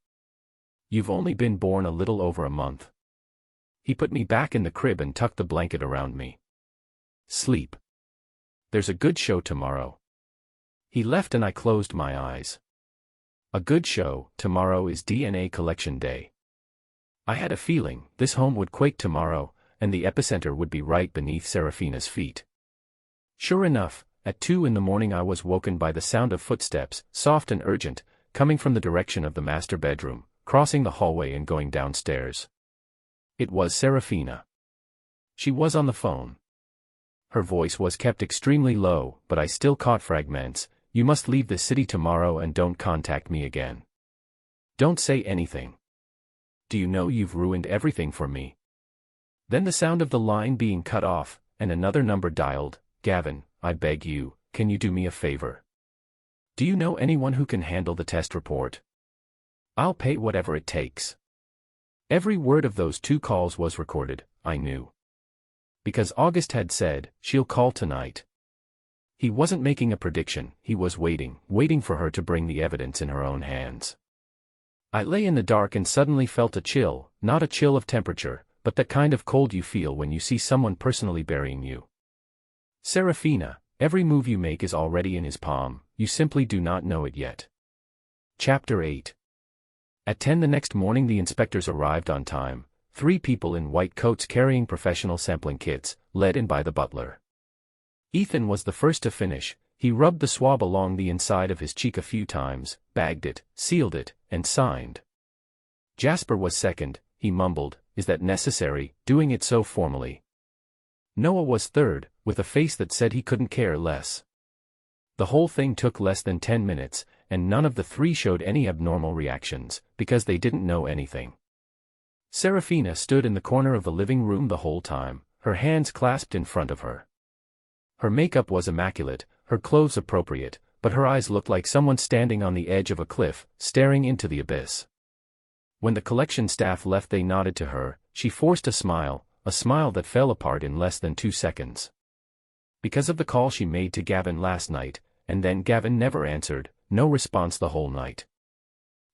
You've only been born a little over a month." He put me back in the crib and tucked the blanket around me. "Sleep. There's a good show tomorrow." He left and I closed my eyes. A good show. Tomorrow is DNA collection day. I had a feeling this home would quake tomorrow, and the epicenter would be right beneath Serafina's feet. Sure enough, at 2 in the morning I was woken by the sound of footsteps, soft and urgent, coming from the direction of the master bedroom, crossing the hallway and going downstairs. It was Serafina. She was on the phone. Her voice was kept extremely low, but I still caught fragments. "You must leave the city tomorrow and don't contact me again. Don't say anything. Do you know you've ruined everything for me?" Then the sound of the line being cut off, and another number dialed. "Gavin, I beg you, can you do me a favor? Do you know anyone who can handle the test report? I'll pay whatever it takes." Every word of those 2 calls was recorded, I knew. Because August had said, "She'll call tonight." He wasn't making a prediction, he was waiting for her to bring the evidence in her own hands. I lay in the dark and suddenly felt a chill, not a chill of temperature, but that kind of cold you feel when you see someone personally burying you. Serafina, every move you make is already in his palm, you simply do not know it yet. Chapter 8. At 10 the next morning the inspectors arrived on time, 3 people in white coats carrying professional sampling kits, led in by the butler. Ethan was the first to finish. He rubbed the swab along the inside of his cheek a few times, bagged it, sealed it, and signed. Jasper was second, he mumbled, is that necessary, doing it so formally? Noah was third, with a face that said he couldn't care less. The whole thing took less than 10 minutes, and none of the three showed any abnormal reactions, because they didn't know anything. Serafina stood in the corner of the living room the whole time, her hands clasped in front of her. Her makeup was immaculate, her clothes appropriate, but her eyes looked like someone standing on the edge of a cliff, staring into the abyss. When the collection staff left, they nodded to her. She forced a smile that fell apart in less than 2 seconds. Because of the call she made to Gavin last night, and then Gavin never answered, no response the whole night.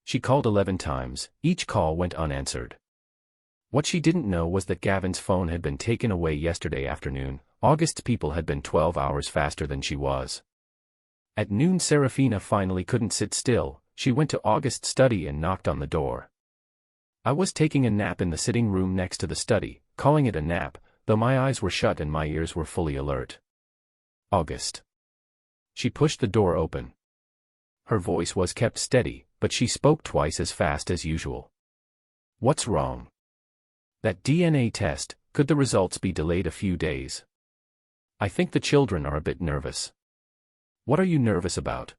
She called 11 times, each call went unanswered. What she didn't know was that Gavin's phone had been taken away yesterday afternoon. August's people had been 12 hours faster than she was. At noon, Serafina finally couldn't sit still. She went to August's study and knocked on the door. I was taking a nap in the sitting room next to the study, calling it a nap, though my eyes were shut and my ears were fully alert. August. She pushed the door open. Her voice was kept steady, but she spoke twice as fast as usual. What's wrong? That DNA test, could the results be delayed a few days? I think the children are a bit nervous. What are you nervous about?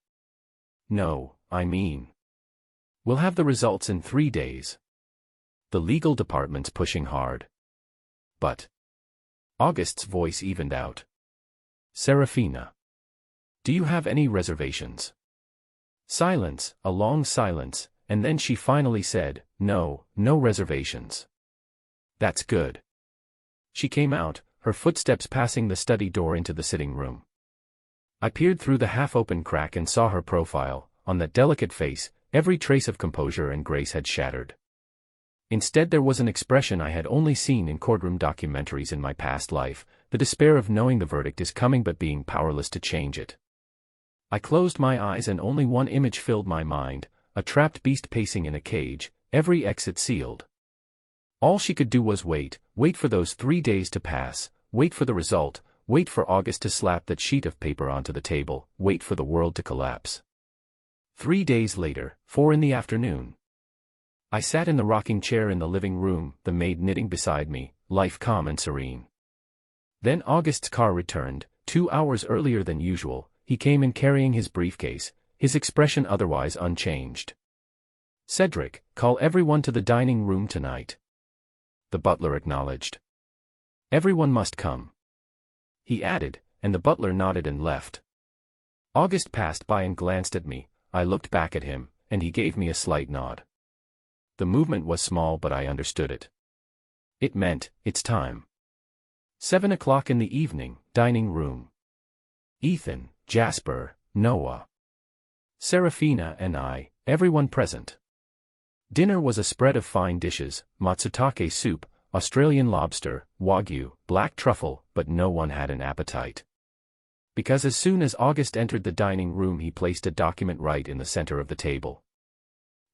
No, I mean, we'll have the results in 3 days. The legal department's pushing hard. But August's voice evened out. Serafina, do you have any reservations? Silence, a long silence, and then she finally said, no reservations. That's good. She came out, her footsteps passing the study door into the sitting room. I peered through the half-open crack and saw her profile. On that delicate face, every trace of composure and grace had shattered. Instead, there was an expression I had only seen in courtroom documentaries in my past life, the despair of knowing the verdict is coming but being powerless to change it. I closed my eyes and only one image filled my mind, a trapped beast pacing in a cage, every exit sealed. All she could do was wait for those 3 days to pass, wait for the result, wait for August to slap that sheet of paper onto the table, wait for the world to collapse. 3 days later, 4 in the afternoon. I sat in the rocking chair in the living room, the maid knitting beside me, life calm and serene. Then August's car returned, 2 hours earlier than usual. He came in carrying his briefcase, his expression otherwise unchanged. Cedric, call everyone to the dining room tonight. The butler acknowledged. Everyone must come. He added, and the butler nodded and left. August passed by and glanced at me. I looked back at him, and he gave me a slight nod. The movement was small, but I understood it. It meant, it's time. 7 o'clock in the evening, dining room. Ethan, Jasper, Noah, Serafina and I, everyone present. Dinner was a spread of fine dishes, matsutake soup, Australian lobster, wagyu, black truffle, but no one had an appetite. Because as soon as August entered the dining room, he placed a document right in the center of the table.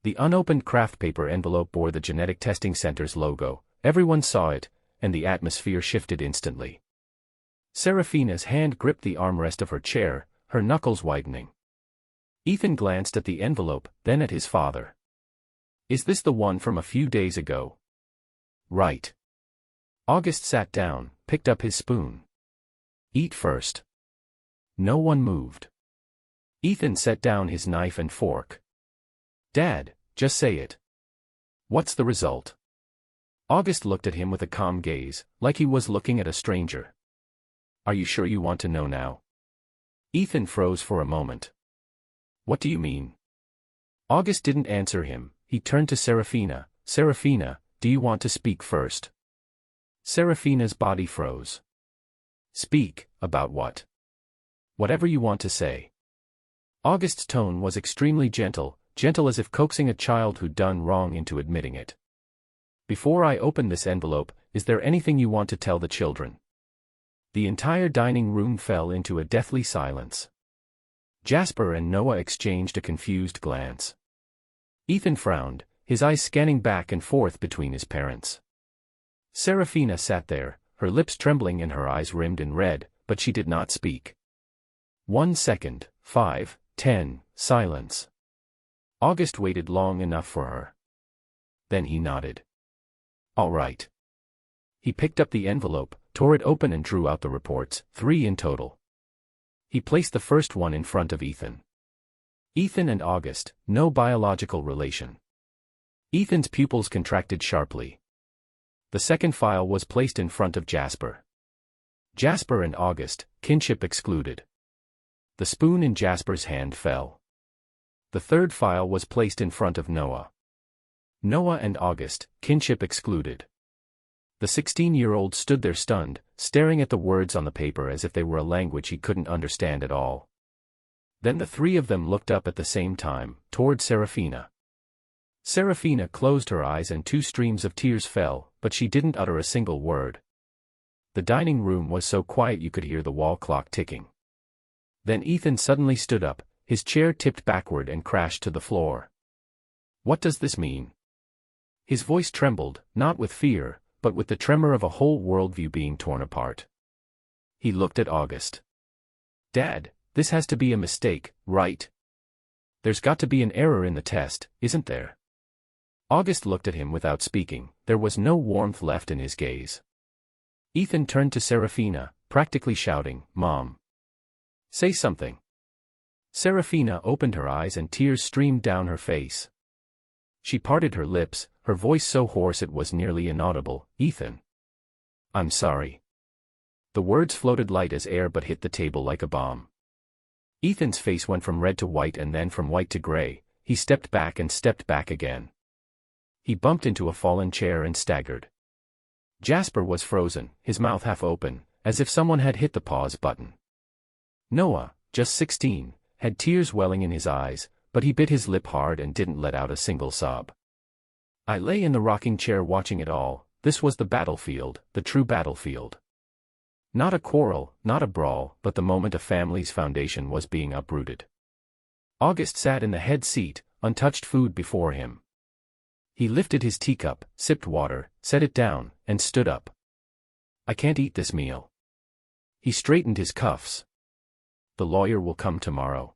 The unopened craft paper envelope bore the Genetic Testing Center's logo. Everyone saw it, and the atmosphere shifted instantly. Serafina's hand gripped the armrest of her chair, her knuckles whitening. Ethan glanced at the envelope, then at his father. Is this the one from a few days ago? Right. August sat down, picked up his spoon. Eat first. No one moved. Ethan set down his knife and fork. Dad, just say it. What's the result? August looked at him with a calm gaze, like he was looking at a stranger. Are you sure you want to know now? Ethan froze for a moment. What do you mean? August didn't answer him. He turned to Serafina. Serafina, do you want to speak first? Serafina's body froze. Speak, about what? Whatever you want to say. August's tone was extremely gentle as if coaxing a child who'd done wrong into admitting it. Before I open this envelope, is there anything you want to tell the children? The entire dining room fell into a deathly silence. Jasper and Noah exchanged a confused glance. Ethan frowned, his eyes scanning back and forth between his parents. Serafina sat there, her lips trembling and her eyes rimmed in red, but she did not speak. 1 second, 5, 10, silence. August waited long enough for her. Then he nodded. All right. He picked up the envelope, tore it open and drew out the reports, 3 in total. He placed the first one in front of Ethan. Ethan and August, no biological relation. Ethan's pupils contracted sharply. The second file was placed in front of Jasper. Jasper and August, kinship excluded. The spoon in Jasper's hand fell. The third file was placed in front of Noah. Noah and August, kinship excluded. The 16-year-old stood there stunned, staring at the words on the paper as if they were a language he couldn't understand at all. Then the 3 of them looked up at the same time, toward Serafina. Serafina closed her eyes and 2 streams of tears fell, but she didn't utter a single word. The dining room was so quiet you could hear the wall clock ticking. Then Ethan suddenly stood up, his chair tipped backward and crashed to the floor. What does this mean? His voice trembled, not with fear, but with the tremor of a whole worldview being torn apart. He looked at August. Dad, this has to be a mistake, right? There's got to be an error in the test, isn't there? August looked at him without speaking, there was no warmth left in his gaze. Ethan turned to Serafina, practically shouting, Mom. Say something. Serafina opened her eyes and tears streamed down her face. She parted her lips, her voice so hoarse it was nearly inaudible, Ethan. I'm sorry. The words floated light as air but hit the table like a bomb. Ethan's face went from red to white and then from white to gray. He stepped back and stepped back again. He bumped into a fallen chair and staggered. Jasper was frozen, his mouth half open, as if someone had hit the pause button. Noah, just 16, had tears welling in his eyes, but he bit his lip hard and didn't let out a single sob. I lay in the rocking chair watching it all. This was the battlefield, the true battlefield. Not a quarrel, not a brawl, but the moment a family's foundation was being uprooted. August sat in the head seat, untouched food before him. He lifted his teacup, sipped water, set it down, and stood up. I can't eat this meal. He straightened his cuffs. The lawyer will come tomorrow.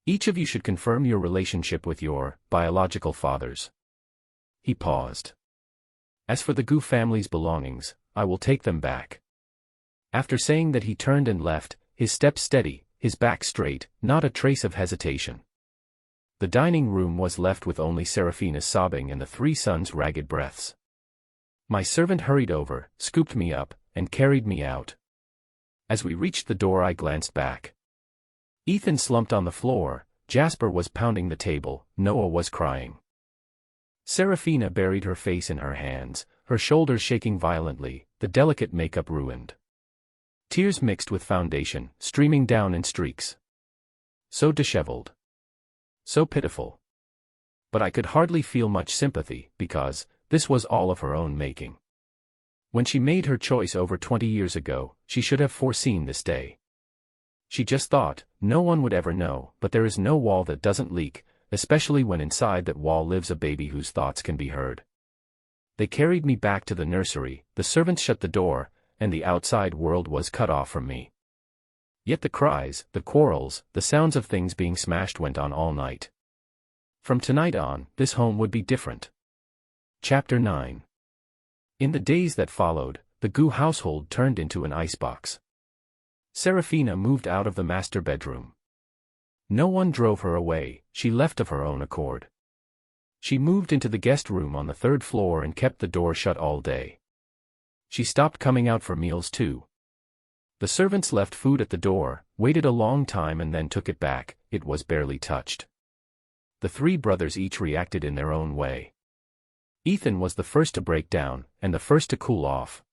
Each of you should confirm your relationship with your biological fathers. He paused. As for the Gu family's belongings, I will take them back. After saying that he turned and left, his steps steady, his back straight, not a trace of hesitation. The dining room was left with only Serafina's sobbing and the 3 sons' ragged breaths. My servant hurried over, scooped me up, and carried me out. As we reached the door I glanced back. Ethan slumped on the floor, Jasper was pounding the table, Noah was crying. Serafina buried her face in her hands, her shoulders shaking violently, the delicate makeup ruined. Tears mixed with foundation, streaming down in streaks. So disheveled. So pitiful. But I could hardly feel much sympathy, because this was all of her own making. When she made her choice over 20 years ago, she should have foreseen this day. She just thought, no one would ever know, but there is no wall that doesn't leak, especially when inside that wall lives a baby whose thoughts can be heard. They carried me back to the nursery, the servants shut the door, and the outside world was cut off from me. Yet the cries, the quarrels, the sounds of things being smashed went on all night. From tonight on, this home would be different. Chapter 9. In the days that followed, the Gu household turned into an icebox. Serafina moved out of the master bedroom. No one drove her away, she left of her own accord. She moved into the guest room on the 3rd floor and kept the door shut all day. She stopped coming out for meals too. The servants left food at the door, waited a long time and then took it back, it was barely touched. The 3 brothers each reacted in their own way. Ethan was the first to break down, and the first to cool off.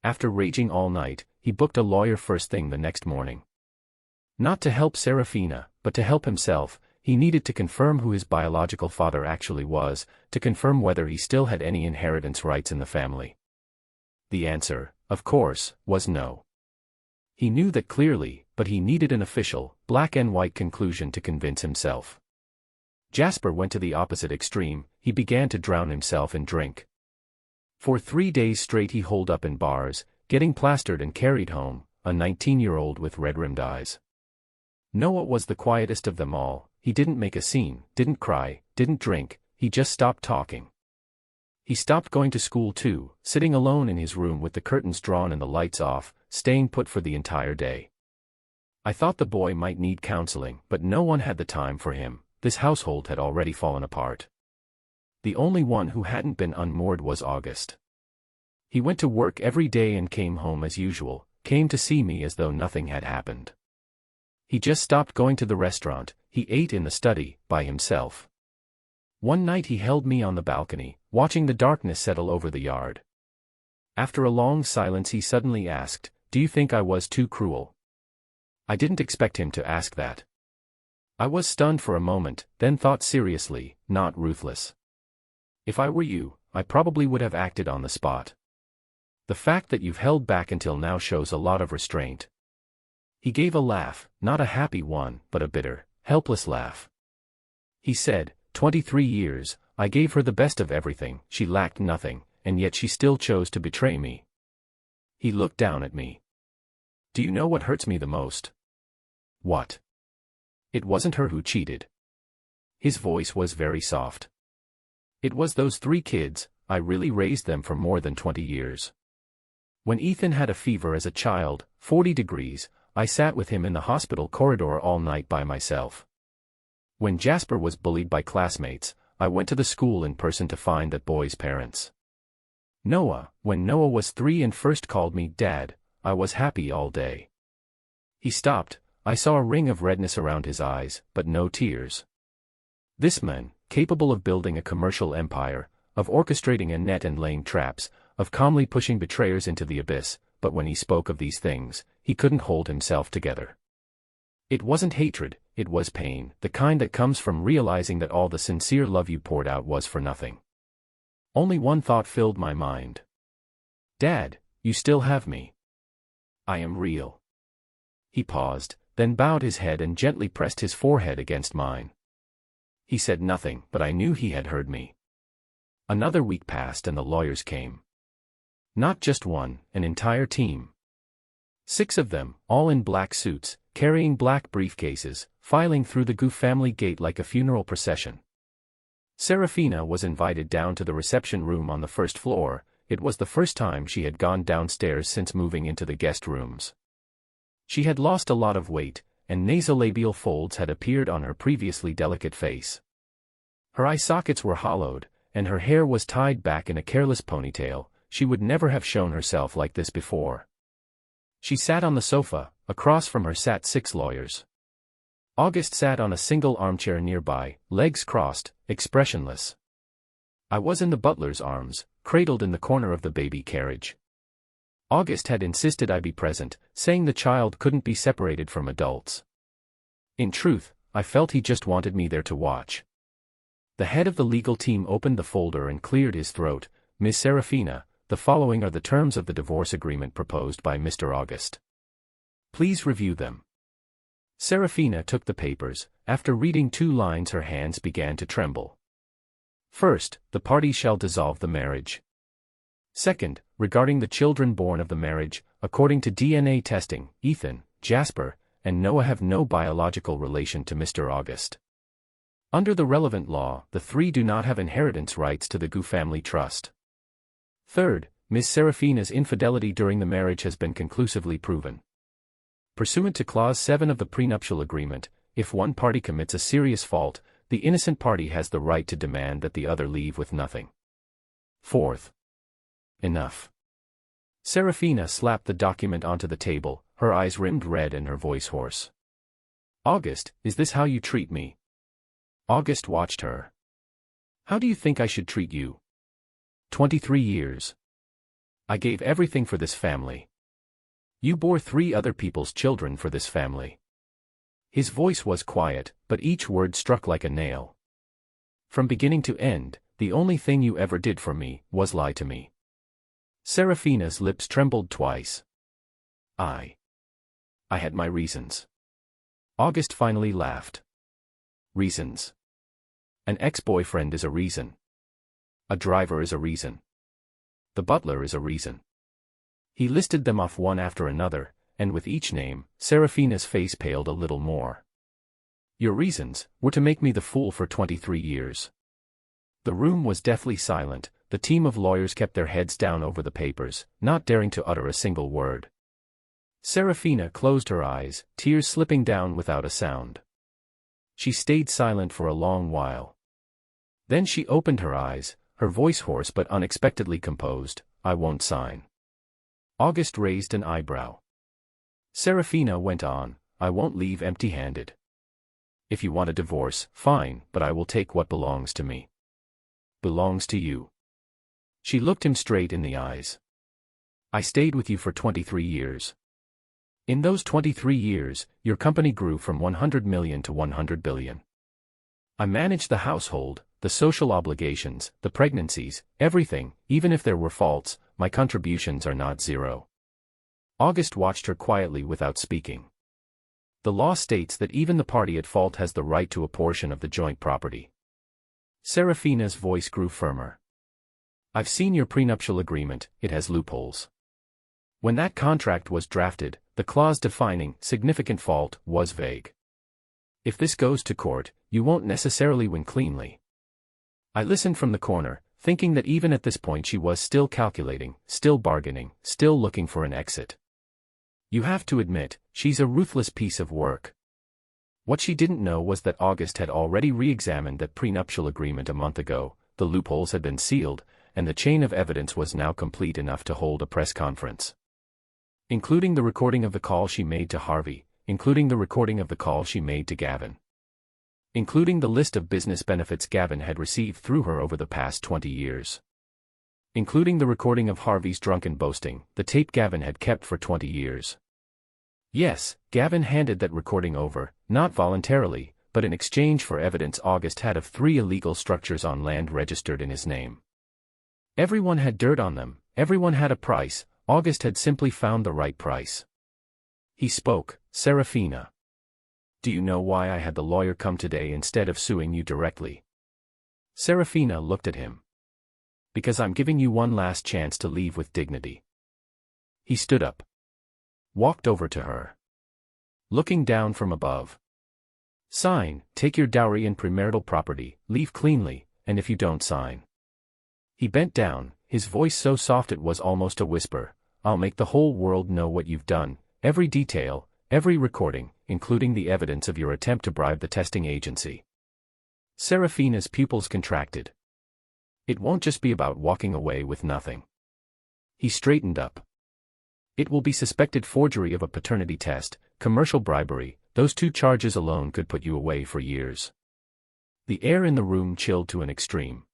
After raging all night, he booked a lawyer first thing the next morning. Not to help Serafina, but to help himself, he needed to confirm who his biological father actually was, to confirm whether he still had any inheritance rights in the family. The answer, of course, was no. He knew that clearly, but he needed an official, black and white conclusion to convince himself. Jasper went to the opposite extreme, he began to drown himself in drink. For 3 days straight he holed up in bars, getting plastered and carried home, a 19-year-old with red-rimmed eyes. Noah was the quietest of them all, he didn't make a scene, didn't cry, didn't drink, he just stopped talking. He stopped going to school too, sitting alone in his room with the curtains drawn and the lights off, staying put for the entire day. I thought the boy might need counseling, but no one had the time for him. This household had already fallen apart. The only one who hadn't been unmoored was August. He went to work every day and came home as usual, came to see me as though nothing had happened. He just stopped going to the restaurant, he ate in the study, by himself. One night he held me on the balcony, watching the darkness settle over the yard. After a long silence he suddenly asked, "Do you think I was too cruel?" I didn't expect him to ask that. I was stunned for a moment, then thought seriously, "Not ruthless. If I were you, I probably would have acted on the spot. The fact that you've held back until now shows a lot of restraint." He gave a laugh, not a happy one, but a bitter, helpless laugh. He said, 23 years, I gave her the best of everything, she lacked nothing, and yet she still chose to betray me." He looked down at me. "Do you know what hurts me the most?" "What?" "It wasn't her who cheated." His voice was very soft. "It was those 3 kids, I really raised them for more than 20 years. When Ethan had a fever as a child, 40 degrees, I sat with him in the hospital corridor all night by myself. When Jasper was bullied by classmates, I went to the school in person to find that boy's parents. When Noah was 3 and first called me Dad, I was happy all day." He stopped. I saw a ring of redness around his eyes, but no tears. This man, capable of building a commercial empire, of orchestrating a net and laying traps, of calmly pushing betrayers into the abyss, but when he spoke of these things, he couldn't hold himself together. It wasn't hatred, it was pain, the kind that comes from realizing that all the sincere love you poured out was for nothing. Only one thought filled my mind. "Dad, you still have me. I am real." He paused, then bowed his head and gently pressed his forehead against mine. He said nothing, but I knew he had heard me. Another week passed and the lawyers came. Not just one, an entire team. 6 of them, all in black suits, carrying black briefcases, filing through the Goof family gate like a funeral procession. Serafina was invited down to the reception room on the first floor. It was the first time she had gone downstairs since moving into the guest rooms. She had lost a lot of weight, and nasolabial folds had appeared on her previously delicate face. Her eye sockets were hollowed, and her hair was tied back in a careless ponytail. She would never have shown herself like this before. She sat on the sofa. Across from her sat 6 lawyers. August sat on a single armchair nearby, legs crossed, expressionless. I was in the butler's arms, cradled in the corner of the baby carriage. August had insisted I be present, saying the child couldn't be separated from adults. In truth, I felt he just wanted me there to watch. The head of the legal team opened the folder and cleared his throat. "Miss Serafina, the following are the terms of the divorce agreement proposed by Mr. August. Please review them." Serafina took the papers. After reading 2 lines her hands began to tremble. "First, the parties shall dissolve the marriage. Second, regarding the children born of the marriage, according to DNA testing, Ethan, Jasper, and Noah have no biological relation to Mr. August. Under the relevant law, the 3 do not have inheritance rights to the Goof family trust. Third, Miss Serafina's infidelity during the marriage has been conclusively proven. Pursuant to Clause 7 of the prenuptial agreement, if one party commits a serious fault, the innocent party has the right to demand that the other leave with nothing. Fourth." "Enough." Serafina slapped the document onto the table, her eyes rimmed red and her voice hoarse. "August, is this how you treat me?" August watched her. "How do you think I should treat you? 23 years. I gave everything for this family. You bore 3 other people's children for this family." His voice was quiet, but each word struck like a nail. "From beginning to end, the only thing you ever did for me was lie to me." Serafina's lips trembled twice. I had my reasons." August finally laughed. "Reasons? An ex-boyfriend is a reason. A driver is a reason. The butler is a reason." He listed them off one after another, and with each name, Serafina's face paled a little more. "Your reasons were to make me the fool for 23 years. The room was deathly silent, the team of lawyers kept their heads down over the papers, not daring to utter a single word. Serafina closed her eyes, tears slipping down without a sound. She stayed silent for a long while. Then she opened her eyes, her voice hoarse but unexpectedly composed. "I won't sign." August raised an eyebrow. Serafina went on, "I won't leave empty-handed. If you want a divorce, fine, but I will take what belongs to me." "Belongs to you?" She looked him straight in the eyes. "I stayed with you for 23 years. In those 23 years, your company grew from 100 million to 100 billion. I managed the household, the social obligations, the pregnancies, everything. Even if there were faults, my contributions are not zero." August watched her quietly without speaking. "The law states that even the party at fault has the right to a portion of the joint property." Serafina's voice grew firmer. "I've seen your prenuptial agreement, it has loopholes. When that contract was drafted, the clause defining significant fault was vague. If this goes to court, you won't necessarily win cleanly." I listened from the corner, thinking that even at this point she was still calculating, still bargaining, still looking for an exit. You have to admit, she's a ruthless piece of work. What she didn't know was that August had already re-examined that prenuptial agreement a month ago, the loopholes had been sealed, and the chain of evidence was now complete enough to hold a press conference. Including the recording of the call she made to Harvey, including the recording of the call she made to Gavin. Including the list of business benefits Gavin had received through her over the past 20 years. Including the recording of Harvey's drunken boasting, the tape Gavin had kept for 20 years. Yes, Gavin handed that recording over, not voluntarily, but in exchange for evidence August had of 3 illegal structures on land registered in his name. Everyone had dirt on them, everyone had a price, August had simply found the right price. He spoke, "Serafina. Do you know why I had the lawyer come today instead of suing you directly?" Serafina looked at him. "Because I'm giving you one last chance to leave with dignity." He stood up. Walked over to her. Looking down from above. "Sign, take your dowry and premarital property, leave cleanly, and if you don't sign." He bent down, his voice so soft it was almost a whisper. "I'll make the whole world know what you've done, every detail, every recording, including the evidence of your attempt to bribe the testing agency." Serafina's pupils contracted. "It won't just be about walking away with nothing." He straightened up. "It will be suspected forgery of a paternity test, commercial bribery. Those 2 charges alone could put you away for years." The air in the room chilled to an extreme.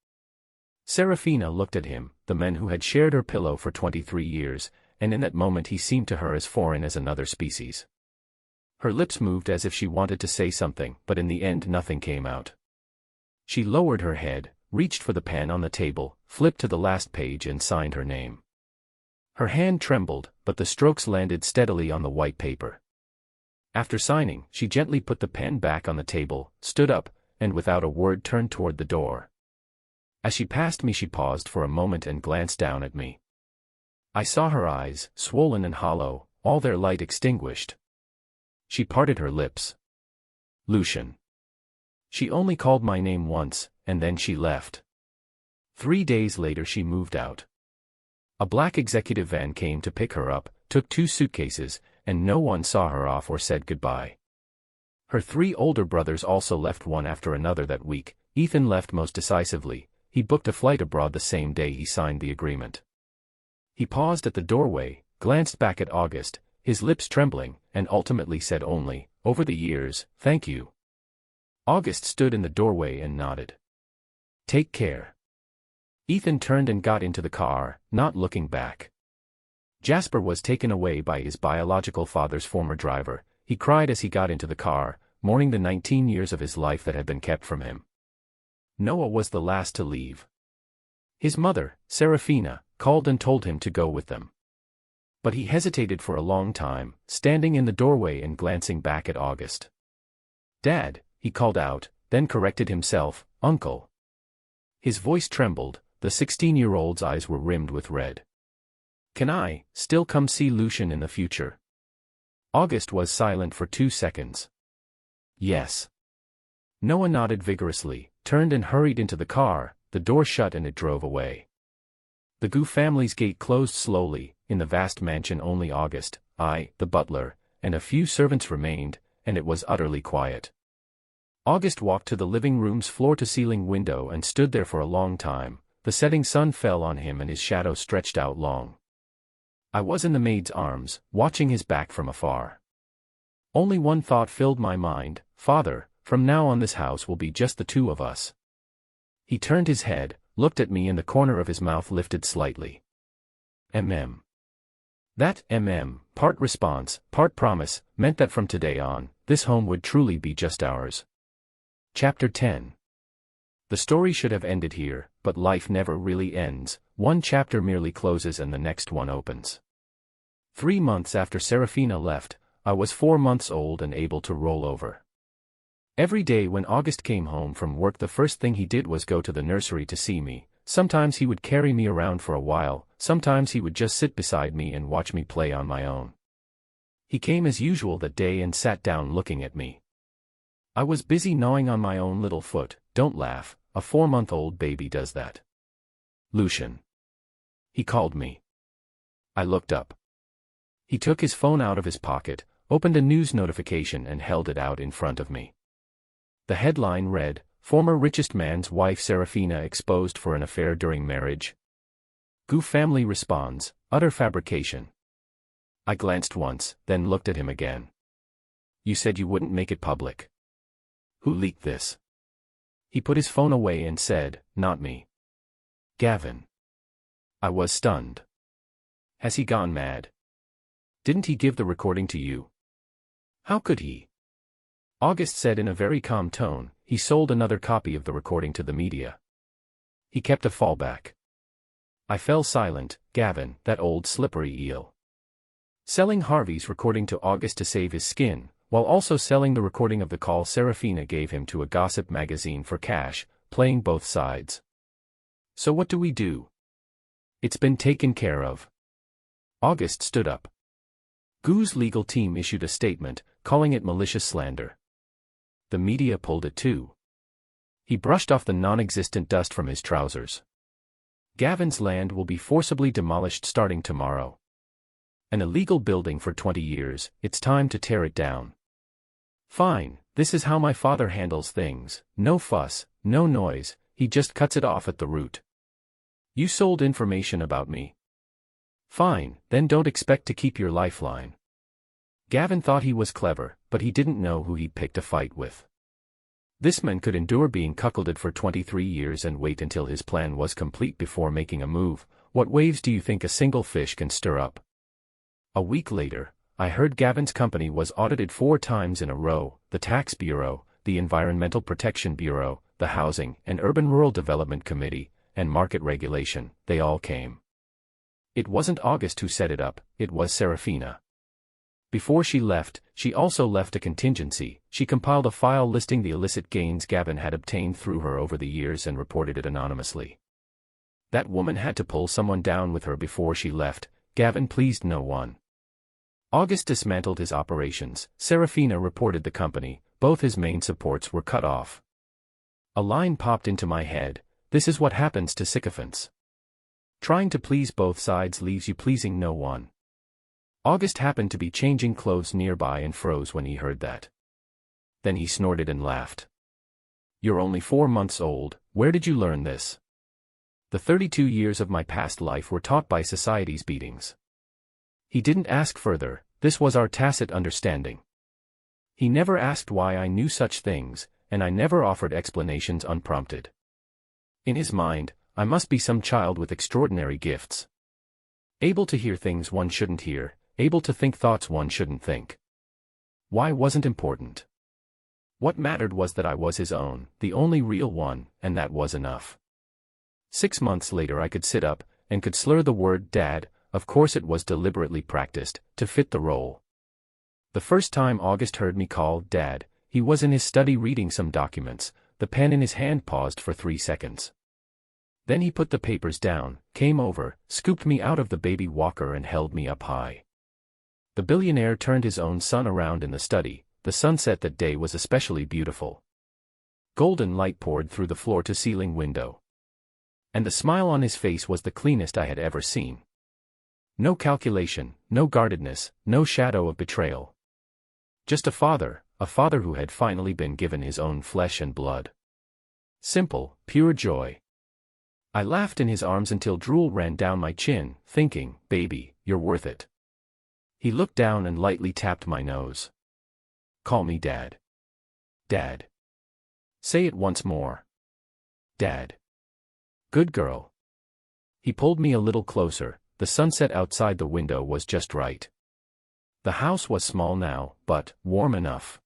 Serafina looked at him, the man who had shared her pillow for 23 years, and in that moment he seemed to her as foreign as another species. Her lips moved as if she wanted to say something, but in the end nothing came out. She lowered her head, reached for the pen on the table, flipped to the last page and signed her name. Her hand trembled, but the strokes landed steadily on the white paper. After signing, she gently put the pen back on the table, stood up, and without a word turned toward the door. As she passed me she paused for a moment and glanced down at me. I saw her eyes, swollen and hollow, all their light extinguished. She parted her lips. "Lucian." She only called my name once, and then she left. 3 days later she moved out. A black executive van came to pick her up, took 2 suitcases, and no one saw her off or said goodbye. Her 3 older brothers also left one after another that week. Ethan left most decisively. He booked a flight abroad the same day he signed the agreement. He paused at the doorway, glanced back at August, his lips trembling, and ultimately said only, "Over the years, thank you." August stood in the doorway and nodded. "Take care." Ethan turned and got into the car, not looking back. Jasper was taken away by his biological father's former driver. He cried as he got into the car, mourning the 19 years of his life that had been kept from him. Noah was the last to leave. His mother, Serafina, called and told him to go with them. But he hesitated for a long time, standing in the doorway and glancing back at August. "Dad," he called out, then corrected himself, "Uncle." His voice trembled, the 16-year-old's eyes were rimmed with red. "Can I still come see Lucian in the future?" August was silent for 2 seconds. "Yes." Noah nodded vigorously, turned and hurried into the car, the door shut and it drove away. The Gu family's gate closed slowly. In the vast mansion only August, I, the butler, and a few servants remained, and it was utterly quiet. August walked to the living room's floor-to-ceiling window and stood there for a long time. The setting sun fell on him and his shadow stretched out long. I was in the maid's arms, watching his back from afar. Only one thought filled my mind: Father, from now on this house will be just the two of us. He turned his head, looked at me, and the corner of his mouth lifted slightly. That part response, part promise, meant that from today on, this home would truly be just ours. Chapter 10. The story should have ended here, but life never really ends. One chapter merely closes and the next one opens. 3 months after Serafina left, I was 4 months old and able to roll over. Every day when August came home from work, the first thing he did was go to the nursery to see me. Sometimes he would carry me around for a while, sometimes he would just sit beside me and watch me play on my own. He came as usual that day and sat down looking at me. I was busy gnawing on my own little foot. Don't laugh, a 4-month-old baby does that. Lucian. He called me. I looked up. He took his phone out of his pocket, opened a news notification and held it out in front of me. The headline read, "Former richest man's wife Serafina exposed for an affair during marriage. Gu family responds, utter fabrication." I glanced once, then looked at him again. "You said you wouldn't make it public. Who leaked this?" He put his phone away and said, "Not me." "Gavin." I was stunned. "Has he gone mad? Didn't he give the recording to you?" "How could he?" August said in a very calm tone. "He sold another copy of the recording to the media. He kept a fallback." I fell silent. Gavin, that old slippery eel. Selling Harvey's recording to August to save his skin, while also selling the recording of the call Serafina gave him to a gossip magazine for cash, playing both sides. So what do we do? It's been taken care of. August stood up. Gu's legal team issued a statement, calling it malicious slander. The media pulled it too. He brushed off the non-existent dust from his trousers. Gavin's land will be forcibly demolished starting tomorrow. An illegal building for 20 years, it's time to tear it down. Fine, this is how my father handles things: no fuss, no noise, he just cuts it off at the root. You sold information about me. Fine, then don't expect to keep your lifeline. Gavin thought he was clever, but he didn't know who he'd picked a fight with. This man could endure being cuckolded for 23 years and wait until his plan was complete before making a move. What waves do you think a single fish can stir up? A week later, I heard Gavin's company was audited 4 times in a row: the Tax Bureau, the Environmental Protection Bureau, the Housing and Urban Rural Development Committee, and Market Regulation. They all came. It wasn't August who set it up, it was Serafina. Before she left, she also left a contingency. She compiled a file listing the illicit gains Gavin had obtained through her over the years and reported it anonymously. That woman had to pull someone down with her before she left. Gavin pleased no one. August dismantled his operations. Serafina reported the company. Both his main supports were cut off. A line popped into my head: this is what happens to sycophants. Trying to please both sides leaves you pleasing no one. August happened to be changing clothes nearby and froze when he heard that. Then he snorted and laughed. "You're only 4 months old, where did you learn this?" The 32 years of my past life were taught by society's beatings. He didn't ask further, this was our tacit understanding. He never asked why I knew such things, and I never offered explanations unprompted. In his mind, I must be some child with extraordinary gifts. Able to hear things one shouldn't hear, able to think thoughts one shouldn't think. Why wasn't important. What mattered was that I was his own, the only real one, and that was enough. 6 months later I could sit up, and could slur the word Dad. Of course it was deliberately practiced, to fit the role. The first time August heard me call Dad, he was in his study reading some documents. The pen in his hand paused for 3 seconds. Then he put the papers down, came over, scooped me out of the baby walker and held me up high. The billionaire turned his own son around in the study. The sunset that day was especially beautiful. Golden light poured through the floor-to-ceiling window. And the smile on his face was the cleanest I had ever seen. No calculation, no guardedness, no shadow of betrayal. Just a father who had finally been given his own flesh and blood. Simple, pure joy. I laughed in his arms until drool ran down my chin, thinking, baby, you're worth it. He looked down and lightly tapped my nose. Call me Dad. Dad. Say it once more. Dad. Good girl. He pulled me a little closer. The sunset outside the window was just right. The house was small now, but warm enough.